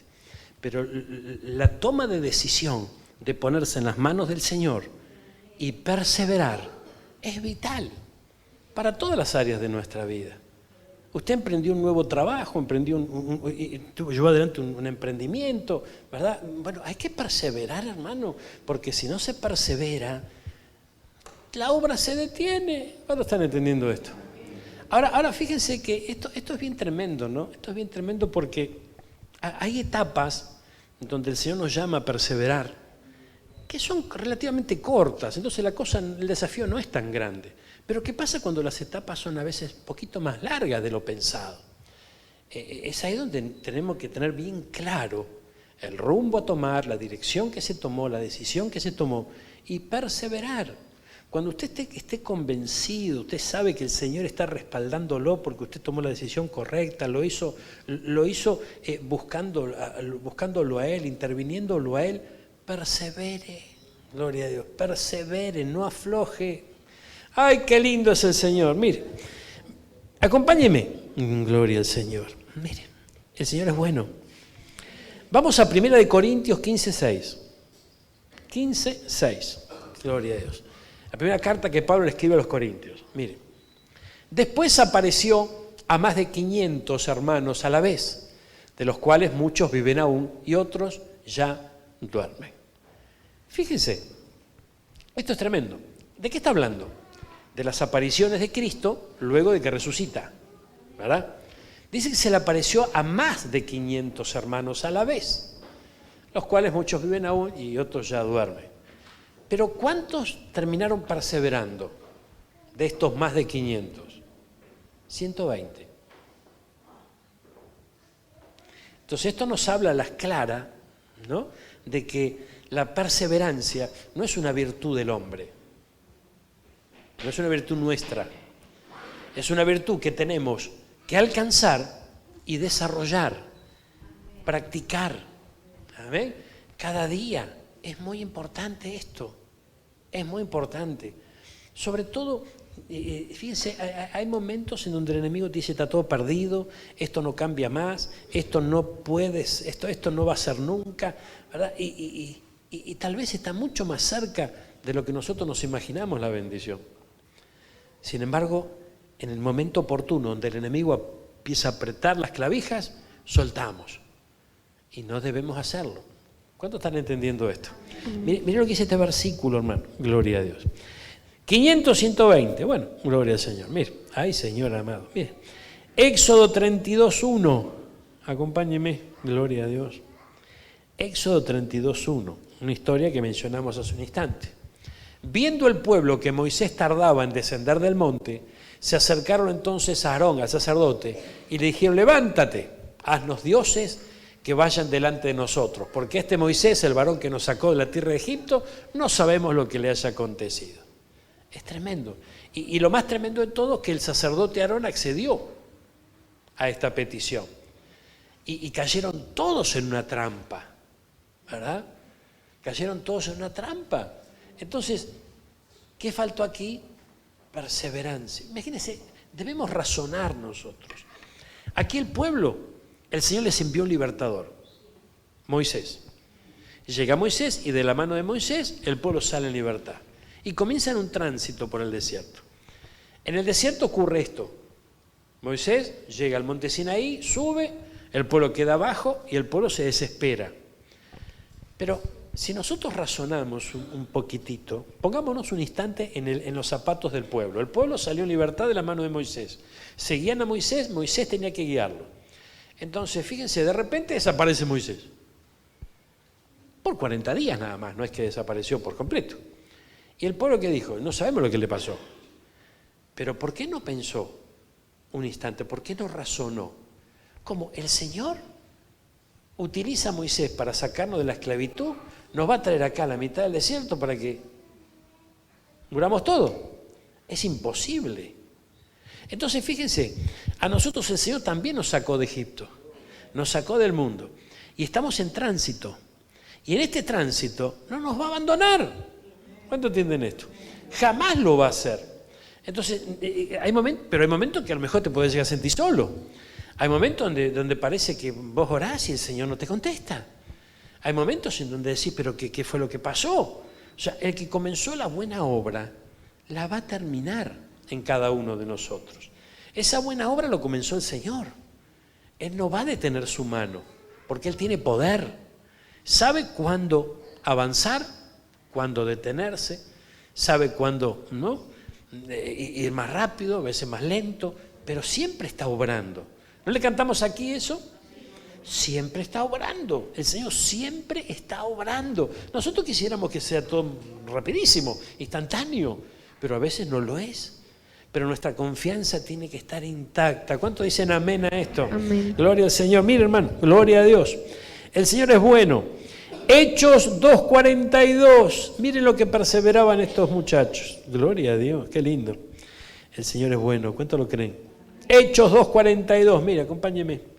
Speaker 1: Pero la toma de decisión de ponerse en las manos del Señor y perseverar es vital para todas las áreas de nuestra vida. Usted emprendió un nuevo trabajo, llevó adelante un emprendimiento, ¿verdad? Bueno, hay que perseverar, hermano, porque si no se persevera, la obra se detiene. ¿Cuándo están entendiendo esto? Ahora fíjense que esto es bien tremendo, ¿no? Esto es bien tremendo porque hay etapas donde el Señor nos llama a perseverar, que son relativamente cortas, entonces el desafío no es tan grande. Pero ¿qué pasa cuando las etapas son a veces un poquito más largas de lo pensado? Es ahí donde tenemos que tener bien claro el rumbo a tomar, la dirección que se tomó, la decisión que se tomó y perseverar. Cuando usted esté convencido, usted sabe que el Señor está respaldándolo porque usted tomó la decisión correcta, lo hizo buscándolo a Él, interviniéndolo a Él, persevere, gloria a Dios, persevere, no afloje. ¡Ay, qué lindo es el Señor! Mire, acompáñeme. Gloria al Señor. Mire, el Señor es bueno. Vamos a 1 Corintios 15:6. 15:6. Gloria a Dios. La primera carta que Pablo le escribe a los Corintios. Mire, después apareció a más de 500 hermanos a la vez, de los cuales muchos viven aún y otros ya duermen. Fíjense, esto es tremendo. ¿De qué está hablando? De las apariciones de Cristo luego de que resucita, ¿verdad? Dice que se le apareció a más de 500 hermanos a la vez, los cuales muchos viven aún y otros ya duermen. Pero ¿cuántos terminaron perseverando de estos más de 500? 120. Entonces esto nos habla a las claras, ¿no?, de que la perseverancia no es una virtud del hombre. No es una virtud nuestra. Es una virtud que tenemos que alcanzar y desarrollar, practicar. ¿Amén? Cada día es muy importante esto, es muy importante. Sobre todo, fíjense, hay momentos en donde el enemigo te dice, está todo perdido, esto no cambia más, esto no puedes, esto no va a ser nunca, ¿verdad? Y tal vez está mucho más cerca de lo que nosotros nos imaginamos la bendición. Sin embargo, en el momento oportuno donde el enemigo empieza a apretar las clavijas, soltamos. Y no debemos hacerlo. ¿Cuántos están entendiendo esto? Miren lo que dice este versículo, hermano. Gloria a Dios. 500, 120. Bueno, gloria al Señor. Mire, ay, Señor amado. Mire. Éxodo 32, 1. Acompáñeme. Gloria a Dios. Éxodo 32, 1. Una historia que mencionamos hace un instante. Viendo el pueblo que Moisés tardaba en descender del monte, se acercaron entonces a Aarón, al sacerdote, y le dijeron, levántate, haznos dioses que vayan delante de nosotros, porque este Moisés, el varón que nos sacó de la tierra de Egipto, no sabemos lo que le haya acontecido. Es tremendo. Y lo más tremendo de todo es que el sacerdote Aarón accedió a esta petición. Y cayeron todos en una trampa, ¿verdad? Cayeron todos en una trampa. Entonces, ¿qué faltó aquí? Perseverancia. Imagínense, debemos razonar nosotros. Aquí el pueblo, el Señor les envió un libertador, Moisés. Llega Moisés y de la mano de Moisés el pueblo sale en libertad. Y comienzan un tránsito por el desierto. En el desierto ocurre esto. Moisés llega al monte Sinaí, sube, el pueblo queda abajo y el pueblo se desespera. Pero si nosotros razonamos un poquitito, pongámonos un instante en los zapatos del pueblo. El pueblo salió en libertad de la mano de Moisés. Seguían a Moisés, Moisés tenía que guiarlo. Entonces, fíjense, de repente desaparece Moisés. Por 40 días nada más, no es que desapareció por completo. Y el pueblo, ¿qué dijo? No sabemos lo que le pasó. Pero ¿por qué no pensó un instante? ¿Por qué no razonó? ¿Cómo? El Señor utiliza a Moisés para sacarnos de la esclavitud, nos va a traer acá a la mitad del desierto para que muramos todo. Es imposible. Entonces, fíjense, a nosotros el Señor también nos sacó de Egipto, nos sacó del mundo. Y estamos en tránsito. Y en este tránsito no nos va a abandonar. ¿Cuánto entienden esto? Jamás lo va a hacer. Entonces, hay momentos que a lo mejor te puedes llegar a sentir solo. Hay momentos donde parece que vos orás y el Señor no te contesta. Hay momentos en donde decís, pero ¿qué fue lo que pasó? O sea, el que comenzó la buena obra, la va a terminar en cada uno de nosotros. Esa buena obra lo comenzó el Señor. Él no va a detener su mano, porque Él tiene poder. Sabe cuándo avanzar, cuándo detenerse, sabe cuándo, ¿no?, ir más rápido, a veces más lento, pero siempre está obrando. ¿No le cantamos aquí eso? Siempre está obrando. El Señor siempre está obrando. Nosotros quisiéramos que sea todo rapidísimo, instantáneo, pero a veces no lo es. Pero nuestra confianza tiene que estar intacta. ¿Cuántos dicen amén a esto?
Speaker 2: Amén.
Speaker 1: Gloria al Señor. Mire, hermano, gloria a Dios. El Señor es bueno. Hechos 2:42. Miren lo que perseveraban estos muchachos. Gloria a Dios, qué lindo. El Señor es bueno. ¿Cuántos lo creen? Hechos 2:42. Mire, acompáñeme.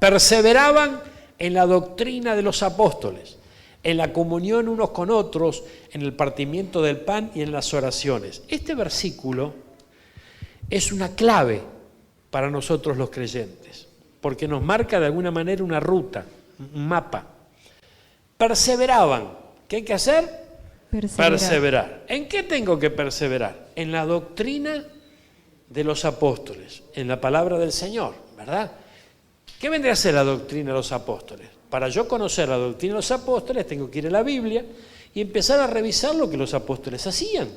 Speaker 1: Perseveraban en la doctrina de los apóstoles, en la comunión unos con otros, en el partimiento del pan y en las oraciones. Este versículo es una clave para nosotros los creyentes, porque nos marca de alguna manera una ruta, un mapa. Perseveraban. ¿Qué hay que hacer? Perseverar. ¿En qué tengo que perseverar? En la doctrina de los apóstoles, en la palabra del Señor, ¿verdad? ¿Qué vendría a ser la doctrina de los apóstoles? Para yo conocer la doctrina de los apóstoles tengo que ir a la Biblia y empezar a revisar lo que los apóstoles hacían,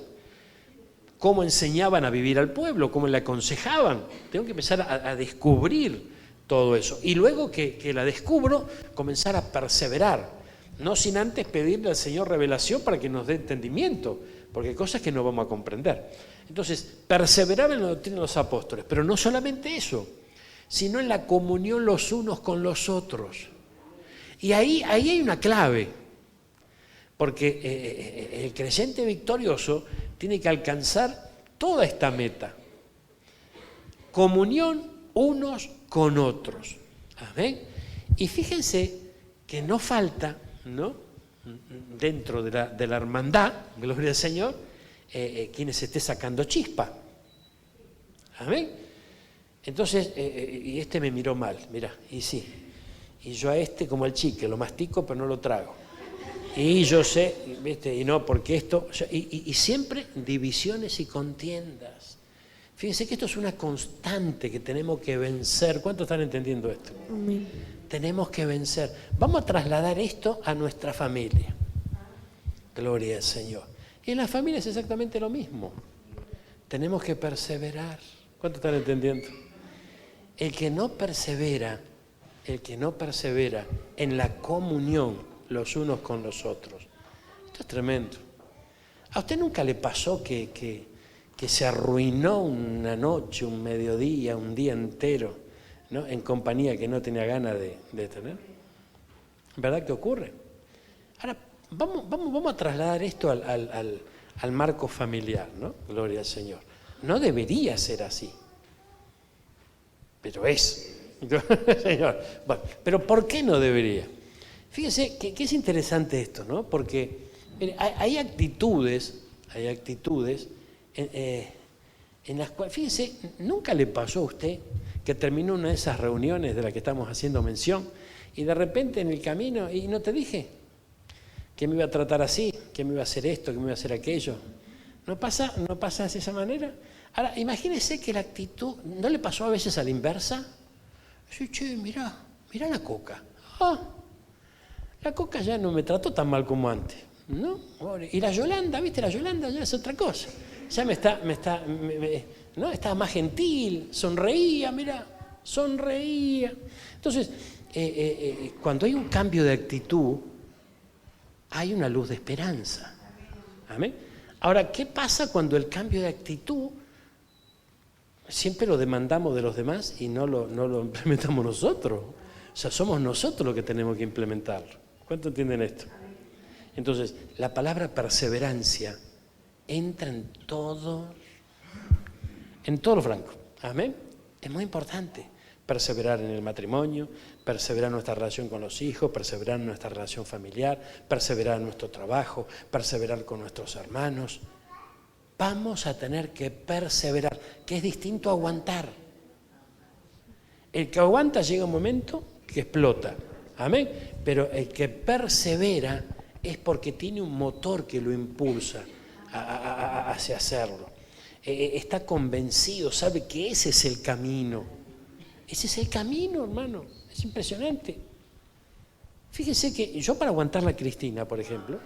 Speaker 1: cómo enseñaban a vivir al pueblo, cómo le aconsejaban. Tengo que empezar a descubrir todo eso. Y luego que la descubro, comenzar a perseverar, no sin antes pedirle al Señor revelación para que nos dé entendimiento, porque hay cosas que no vamos a comprender. Entonces, perseverar en la doctrina de los apóstoles, pero no solamente eso, sino en la comunión los unos con los otros. Y ahí hay una clave, porque el creyente victorioso tiene que alcanzar toda esta meta, comunión unos con otros. Amén. Y fíjense que no falta, ¿no?, dentro de la hermandad, gloria al Señor, quienes esté sacando chispa. Amén. Entonces, y este me miró mal, mirá, y sí. Y yo a este como el chicle, lo mastico pero no lo trago. Y yo sé, ¿viste? Y no, porque esto... Y siempre divisiones y contiendas. Fíjense que esto es una constante que tenemos que vencer. ¿Cuántos están entendiendo esto?
Speaker 2: Amén.
Speaker 1: Tenemos que vencer. Vamos a trasladar esto a nuestra familia. Gloria al Señor. Y en la familia es exactamente lo mismo. Tenemos que perseverar. ¿Cuántos están entendiendo? El que no persevera en la comunión los unos con los otros. Esto es tremendo. ¿A usted nunca le pasó que se arruinó una noche, un mediodía, un día entero, ¿no?, en compañía que no tenía ganas de tener? ¿Verdad que ocurre? Ahora, vamos a trasladar esto al marco familiar, ¿no? Gloria al Señor. No debería ser así, pero es. Señor. Bueno, pero ¿por qué no debería? Fíjese que es interesante esto, ¿no? Porque mire, hay actitudes en las cuales, fíjese, ¿nunca le pasó a usted que terminó una de esas reuniones de las que estamos haciendo mención y de repente en el camino, y no te dije que me iba a tratar así, que me iba a hacer esto, que me iba a hacer aquello? ¿No pasa de esa manera? Ahora, imagínese que la actitud, ¿no le pasó a veces a la inversa? Sí, che, mirá la Coca. La Coca ya no me trató tan mal como antes, ¿no? Y la Yolanda, ¿viste? La Yolanda ya es otra cosa. Ya ¿no? Estaba más gentil, sonreía, mirá, sonreía. Entonces, cuando hay un cambio de actitud, hay una luz de esperanza. ¿Amén? Ahora, ¿qué pasa cuando el cambio de actitud siempre lo demandamos de los demás y no lo implementamos nosotros? O sea, somos nosotros los que tenemos que implementarlo. ¿Cuánto entienden esto? Entonces, la palabra perseverancia entra en todo lo franco. Amén. Es muy importante perseverar en el matrimonio, perseverar en nuestra relación con los hijos, perseverar en nuestra relación familiar, perseverar en nuestro trabajo, perseverar con nuestros hermanos. Vamos a tener que perseverar, que es distinto a aguantar. El que aguanta llega un momento que explota. Amén. Pero el que persevera es porque tiene un motor que lo impulsa hacia hacerlo. Está convencido, sabe que ese es el camino. Ese es el camino, hermano. Es impresionante. Fíjese que yo, para aguantar a Cristina, por ejemplo,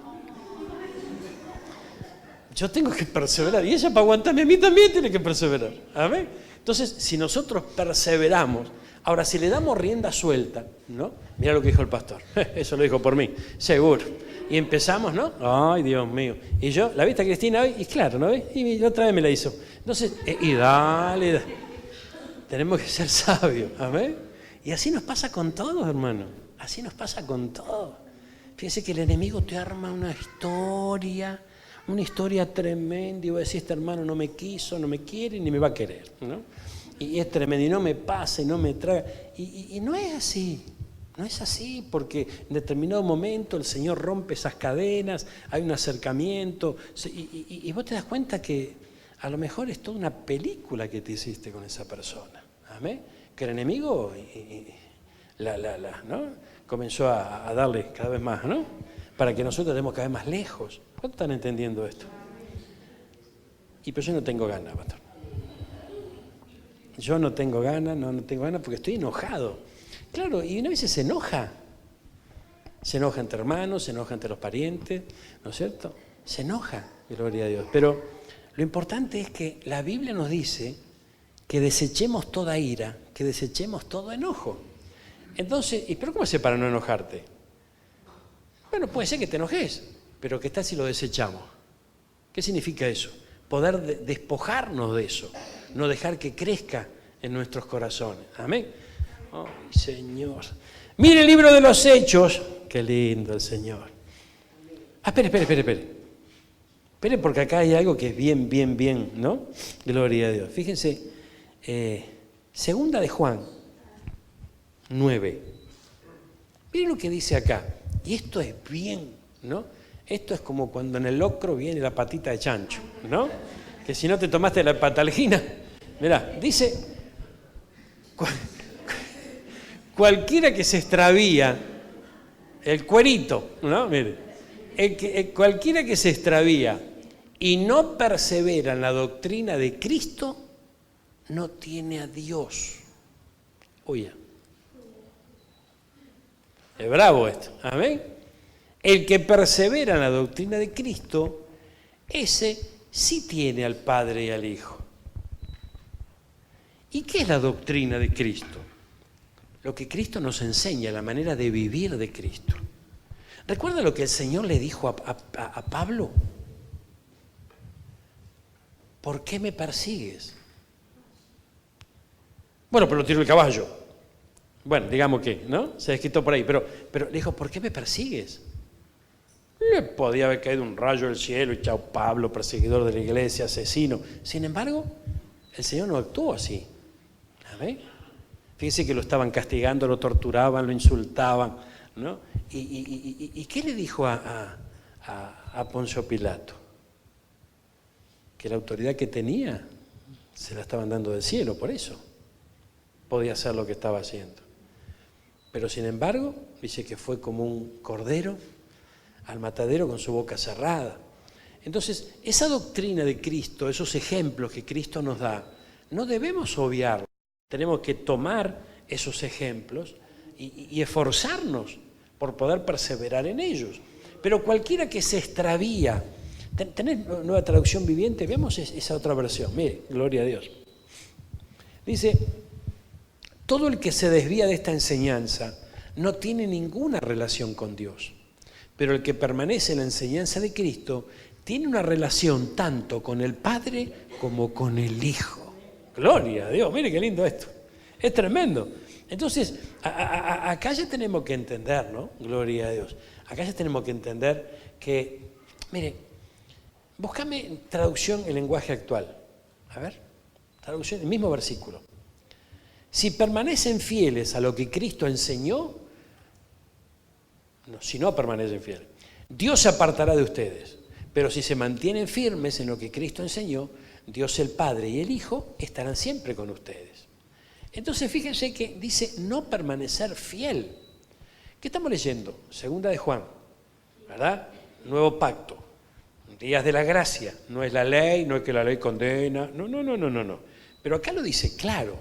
Speaker 1: yo tengo que perseverar. Y ella, para aguantarme a mí, también tiene que perseverar. ¿Amén? Entonces, si nosotros perseveramos, ahora, si le damos rienda suelta, ¿no? Mira lo que dijo el pastor. Eso lo dijo por mí, seguro. Y empezamos, ¿no? Ay, Dios mío. Y yo, ¿la viste a Cristina hoy? Y claro, ¿no ves? Y otra vez me la hizo. Entonces, y dale. Tenemos que ser sabios. ¿Amén? Y así nos pasa con todos, hermano. Así nos pasa con todo. Fíjese que el enemigo te arma una historia tremenda, y voy a decir, este hermano no me quiso, no me quiere, ni me va a querer, ¿no? Y es tremendo, y no me pasa, y no me traga. Y no es así, no es así, porque en determinado momento el Señor rompe esas cadenas, hay un acercamiento, y vos te das cuenta que a lo mejor es toda una película que te hiciste con esa persona. ¿Amén? Que el enemigo ¿no?, comenzó a darle cada vez más, ¿no?, para que nosotros estemos cada vez más lejos. ¿Cuántos están entendiendo esto? Pero yo no tengo ganas, pastor. Yo no tengo ganas, no tengo ganas porque estoy enojado. Claro, y una vez se enoja. Se enoja entre hermanos, se enoja entre los parientes, ¿no es cierto? Se enoja, gloria a Dios. Pero lo importante es que la Biblia nos dice que desechemos toda ira, que desechemos todo enojo. Entonces, ¿pero cómo hace para no enojarte? Bueno, puede ser que te enojes, pero ¿qué tal si lo desechamos? ¿Qué significa eso? Poder despojarnos de eso, no dejar que crezca en nuestros corazones. Amén. ¡Ay, Señor! Mire el libro de los Hechos. Qué lindo el Señor. Espere. Espere, porque acá hay algo que es bien, ¿no? Gloria a Dios. Fíjense, Segunda de Juan 9. Miren lo que dice acá. Y esto es bien, ¿no? Esto es como cuando en el locro viene la patita de chancho, ¿no? Que si no te tomaste la patalgina. Mirá, dice, cualquiera que se extravía, el cuerito, ¿no? Mire, cualquiera que se extravía y no persevera en la doctrina de Cristo, no tiene a Dios. Oye, es bravo esto, amén. El que persevera en la doctrina de Cristo, ese sí tiene al Padre y al Hijo. ¿Y qué es la doctrina de Cristo? Lo que Cristo nos enseña, la manera de vivir de Cristo. ¿Recuerda lo que el Señor le dijo a Pablo? ¿Por qué me persigues? Bueno, pero lo tiró el caballo. Bueno, digamos que, ¿no? Se desquitó por ahí, pero le dijo, ¿por qué me persigues? Le podía haber caído un rayo del cielo y chao Pablo, perseguidor de la iglesia, asesino. Sin embargo, el Señor no actuó así. ¿Amén? Fíjense que lo estaban castigando, lo torturaban, lo insultaban, ¿no? ¿Y qué le dijo a Poncio Pilato? Que la autoridad que tenía se la estaban dando del cielo, por eso podía hacer lo que estaba haciendo. Pero sin embargo, dice que fue como un cordero al matadero con su boca cerrada. Entonces, esa doctrina de Cristo, esos ejemplos que Cristo nos da, no debemos obviarlos. Tenemos que tomar esos ejemplos y esforzarnos por poder perseverar en ellos. Pero cualquiera que se extravía, ¿tenés Nueva Traducción Viviente? Veamos esa otra versión. Mire, gloria a Dios. Dice, todo el que se desvía de esta enseñanza no tiene ninguna relación con Dios. Pero el que permanece en la enseñanza de Cristo tiene una relación tanto con el Padre como con el Hijo. Gloria a Dios, mire qué lindo esto. Es tremendo. Entonces, acá ya tenemos que entender, ¿no? Gloria a Dios. Acá ya tenemos que entender que, mire, búscame traducción en lenguaje actual. A ver, traducción, el mismo versículo. Si permanecen fieles a lo que Cristo enseñó, no, si no permanecen fieles, Dios se apartará de ustedes. Pero si se mantienen firmes en lo que Cristo enseñó, Dios el Padre y el Hijo estarán siempre con ustedes. Entonces fíjense que dice no permanecer fiel. ¿Qué estamos leyendo? Segunda de Juan, ¿verdad? Nuevo pacto, días de la gracia. No es la ley, no es que la ley condena. No. Pero acá lo dice claro.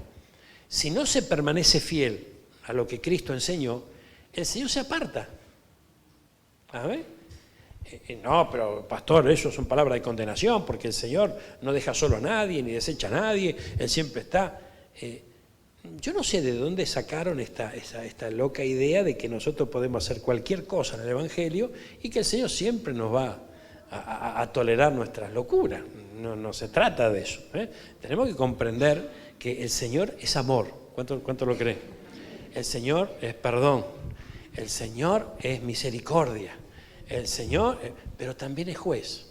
Speaker 1: Si no se permanece fiel a lo que Cristo enseñó, el Señor se aparta. ¿A ver? No, pero pastor, eso son palabras de condenación, porque el Señor no deja solo a nadie, ni desecha a nadie, Él siempre está. Yo no sé de dónde sacaron esta loca idea de que nosotros podemos hacer cualquier cosa en el Evangelio y que el Señor siempre nos va a tolerar nuestras locuras. No se trata de eso. Tenemos que comprender que el Señor es amor. ¿Cuánto lo creen? El Señor es perdón. El Señor es misericordia. El Señor, pero también es juez.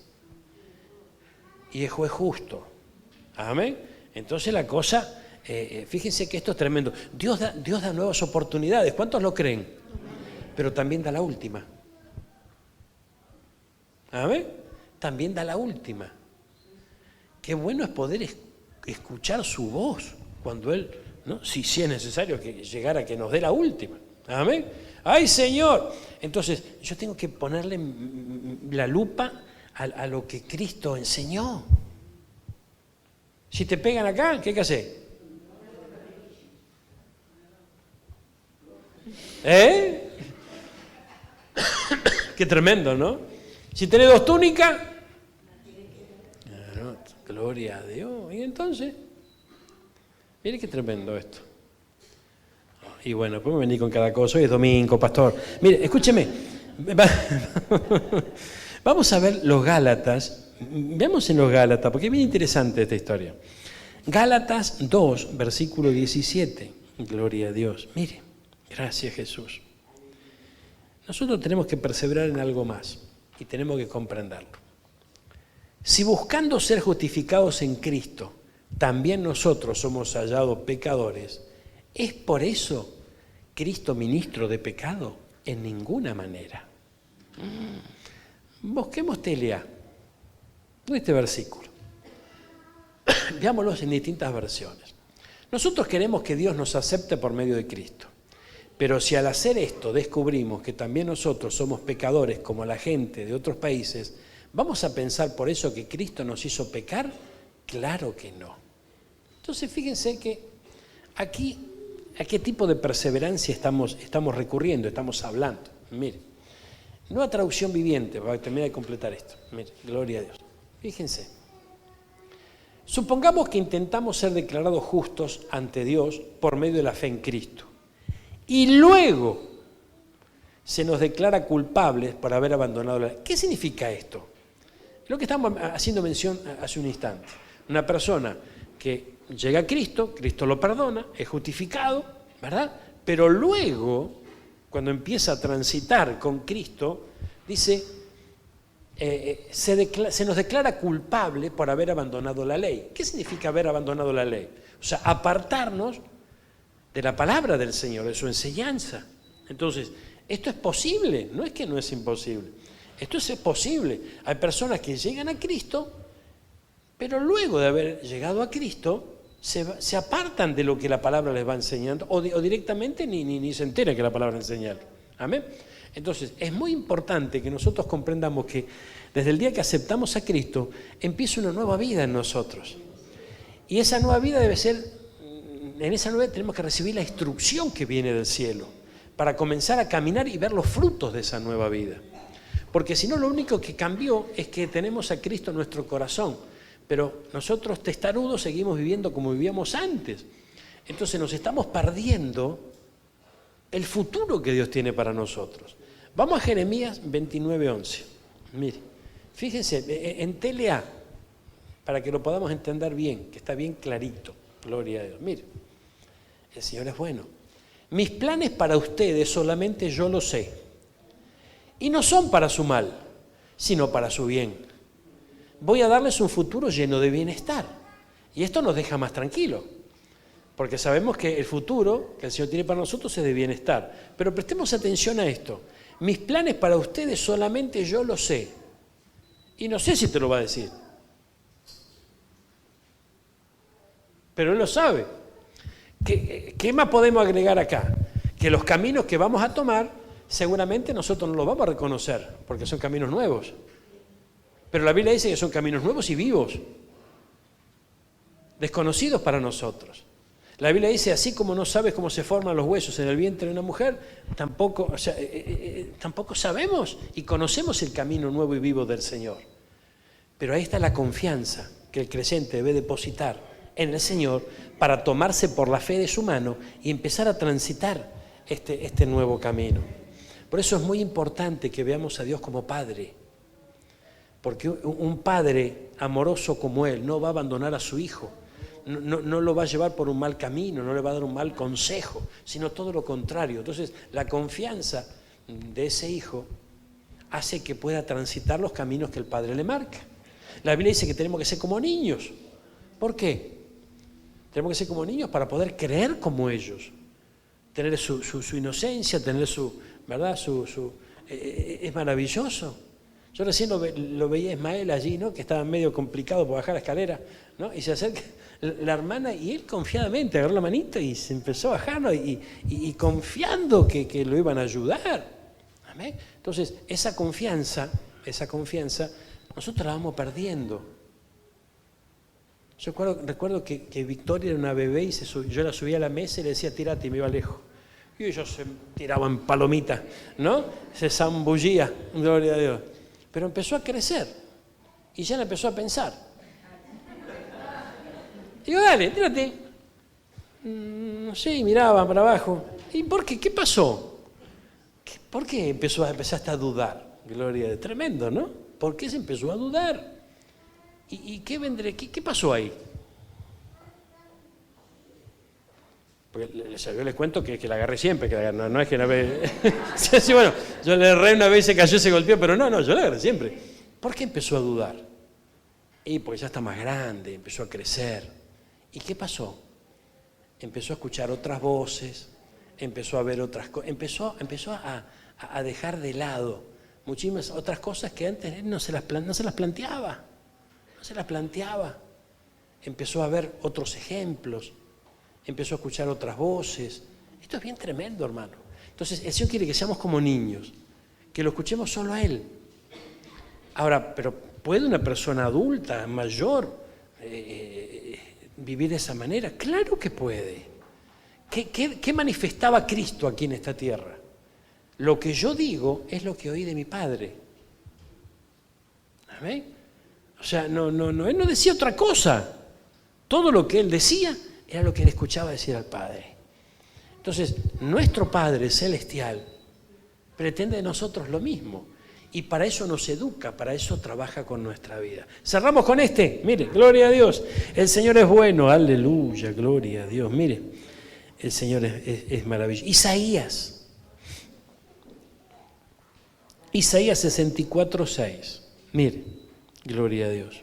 Speaker 1: Y es juez justo. Amén. Entonces la cosa, fíjense que esto es tremendo. Dios da nuevas oportunidades. ¿Cuántos lo creen? Pero también da la última. Amén. También da la última. Qué bueno es poder escuchar su voz cuando Él, ¿no? Si es necesario que llegara a que nos dé la última. Amén. ¡Ay, Señor! Entonces, yo tengo que ponerle la lupa a lo que Cristo enseñó. Si te pegan acá, ¿qué hay que hacer? Qué tremendo, ¿no? Si tenés 2 túnicas, gloria a Dios. Y entonces, mire qué tremendo esto. Y bueno, podemos venir con cada cosa. Hoy es domingo, pastor. Mire, escúcheme. Vamos a ver los Gálatas. Veamos en los Gálatas, porque es bien interesante esta historia. Gálatas 2, versículo 17. Gloria a Dios. Mire, gracias Jesús. Nosotros tenemos que perseverar en algo más y tenemos que comprenderlo. Si buscando ser justificados en Cristo también nosotros somos hallados pecadores, ¿es por eso Cristo ministro de pecado? En ninguna manera. Busquemos Telea, este versículo. Veámoslos en distintas versiones. Nosotros queremos que Dios nos acepte por medio de Cristo. Pero si al hacer esto descubrimos que también nosotros somos pecadores como la gente de otros países, ¿vamos a pensar por eso que Cristo nos hizo pecar? Claro que no. Entonces fíjense que aquí, ¿a qué tipo de perseverancia estamos recurriendo, estamos hablando? Mire, nueva traducción viviente, para terminar de completar esto. Mire, gloria a Dios. Fíjense. Supongamos que intentamos ser declarados justos ante Dios por medio de la fe en Cristo. Y luego se nos declara culpables por haber abandonado la ley. ¿Qué significa esto? Lo que estamos haciendo mención hace un instante. Una persona que llega a Cristo, Cristo lo perdona, es justificado, ¿verdad? Pero luego, cuando empieza a transitar con Cristo, dice, se nos declara culpable por haber abandonado la ley. ¿Qué significa haber abandonado la ley? O sea, apartarnos de la palabra del Señor, de su enseñanza. Entonces, esto es posible, no es que no es imposible. Esto es posible. Hay personas que llegan a Cristo, pero luego de haber llegado a Cristo, se apartan de lo que la palabra les va enseñando, o directamente ni se entera que la palabra enseña. Amén. Entonces, es muy importante que nosotros comprendamos que desde el día que aceptamos a Cristo, empieza una nueva vida en nosotros. Y esa nueva vida debe ser, en esa nueva vida tenemos que recibir la instrucción que viene del cielo, para comenzar a caminar y ver los frutos de esa nueva vida. Porque si no, lo único que cambió es que tenemos a Cristo en nuestro corazón, pero nosotros testarudos seguimos viviendo como vivíamos antes. Entonces nos estamos perdiendo el futuro que Dios tiene para nosotros. Vamos a Jeremías 29:11. Mire, fíjense, en Telea, para que lo podamos entender bien, que está bien clarito. Gloria a Dios. Mire, el Señor es bueno. Mis planes para ustedes solamente yo los sé. Y no son para su mal, sino para su bien. Voy a darles un futuro lleno de bienestar. Y esto nos deja más tranquilos. Porque sabemos que el futuro que el Señor tiene para nosotros es de bienestar. Pero prestemos atención a esto. Mis planes para ustedes solamente yo los sé. Y no sé si te lo va a decir. Pero Él lo sabe. ¿Qué más podemos agregar acá? Que los caminos que vamos a tomar, seguramente nosotros no los vamos a reconocer, porque son caminos nuevos. Pero la Biblia dice que son caminos nuevos y vivos, desconocidos para nosotros. La Biblia dice, así como no sabes cómo se forman los huesos en el vientre de una mujer, tampoco sabemos y conocemos el camino nuevo y vivo del Señor. Pero ahí está la confianza que el creyente debe depositar en el Señor para tomarse por la fe de su mano y empezar a transitar este nuevo camino. Por eso es muy importante que veamos a Dios como Padre, porque un Padre amoroso como Él no va a abandonar a su Hijo, no lo va a llevar por un mal camino, no le va a dar un mal consejo, sino todo lo contrario. Entonces, la confianza de ese Hijo hace que pueda transitar los caminos que el Padre le marca. La Biblia dice que tenemos que ser como niños. ¿Por qué? Tenemos que ser como niños para poder creer como ellos, tener su inocencia, tener ¿verdad? Es maravilloso. Yo recién lo veía a Ismael allí, ¿no? Que estaba medio complicado por bajar la escalera, ¿no? Y se acerca la hermana y él confiadamente agarró la manita y se empezó a bajar, ¿no? y confiando que lo iban a ayudar. ¿Amén? Entonces, esa confianza, nosotros la vamos perdiendo. Yo recuerdo que Victoria era una bebé y yo la subía a la mesa y le decía, tírate, y me iba lejos. Y ellos se tiraban palomitas, ¿no? Se zambullía, gloria a Dios. Pero empezó a crecer y ya la empezó a pensar. Digo, dale, tírate. Sí, miraba para abajo. ¿Y por qué? ¿Qué pasó? ¿Por qué empezaste a dudar? Gloria a Dios. Tremendo, ¿no? ¿Por qué se empezó a dudar? ¿Y qué pasó ahí? Porque yo les cuento que la agarré siempre, no es que una vez... sí, bueno, yo le erré una vez, se cayó, se golpeó, pero no, yo la agarré siempre. ¿Por qué empezó a dudar? Y porque ya está más grande, empezó a crecer. ¿Y qué pasó? Empezó a escuchar otras voces, empezó a ver otras cosas, empezó a dejar de lado muchísimas otras cosas que antes él no se las planteaba. Empezó a ver otros ejemplos, empezó a escuchar otras voces. Esto es bien tremendo, hermano. Entonces, el Señor quiere que seamos como niños, que lo escuchemos solo a Él. Ahora, pero ¿puede una persona adulta, mayor, vivir de esa manera? Claro que puede. ¿Qué manifestaba Cristo aquí en esta tierra? Lo que yo digo es lo que oí de mi Padre. ¿Amén? O sea, Él no decía otra cosa. Todo lo que Él decía era lo que Él escuchaba decir al Padre. Entonces, nuestro Padre Celestial pretende de nosotros lo mismo. Y para eso nos educa, para eso trabaja con nuestra vida. Cerramos con este. Mire, gloria a Dios. El Señor es bueno. Aleluya, gloria a Dios. Mire, el Señor es maravilloso. Isaías 64:6. Mire, gloria a Dios.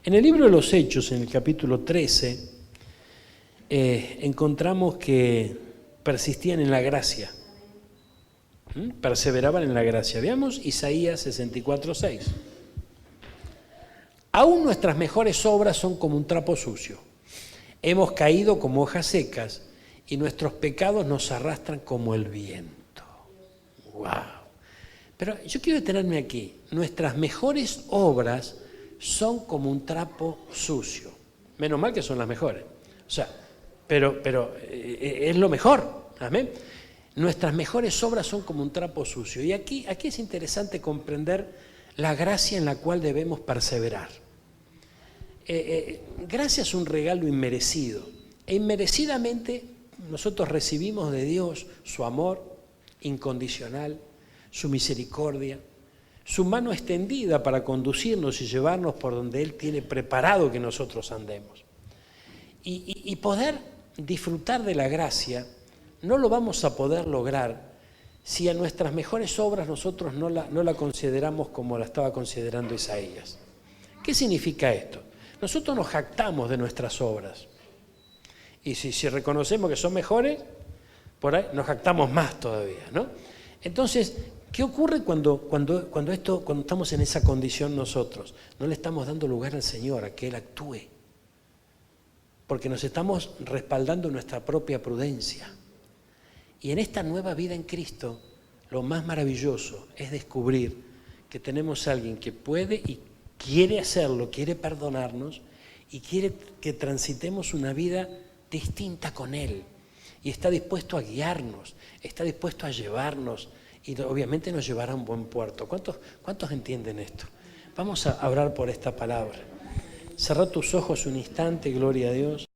Speaker 1: En el libro de los Hechos, en el capítulo 13, encontramos que persistían en la gracia. Perseveraban en la gracia. Veamos Isaías 64:6. Aún nuestras mejores obras son como un trapo sucio. Hemos caído como hojas secas y nuestros pecados nos arrastran como el viento. ¡Wow! Pero yo quiero detenerme aquí. Nuestras mejores obras son como un trapo sucio. Menos mal que son las mejores. O sea, pero es lo mejor. Amén. Nuestras mejores obras son como un trapo sucio. Y aquí es interesante comprender la gracia en la cual debemos perseverar. Gracia es un regalo inmerecido. E inmerecidamente nosotros recibimos de Dios su amor incondicional, su misericordia, su mano extendida para conducirnos y llevarnos por donde Él tiene preparado que nosotros andemos. Y poder disfrutar de la gracia no lo vamos a poder lograr si a nuestras mejores obras nosotros no la consideramos como la estaba considerando Isaías. ¿Qué significa esto? Nosotros nos jactamos de nuestras obras. Y si reconocemos que son mejores, por ahí nos jactamos más todavía, ¿no? Entonces, ¿qué ocurre cuando estamos en esa condición nosotros? No le estamos dando lugar al Señor a que Él actúe. Porque nos estamos respaldando en nuestra propia prudencia. Y en esta nueva vida en Cristo, lo más maravilloso es descubrir que tenemos a alguien que puede y quiere hacerlo, quiere perdonarnos y quiere que transitemos una vida distinta con Él. Y está dispuesto a guiarnos, está dispuesto a llevarnos y obviamente nos llevará a un buen puerto. ¿Cuántos entienden esto? Vamos a orar por esta palabra. Cerrá tus ojos un instante, gloria a Dios.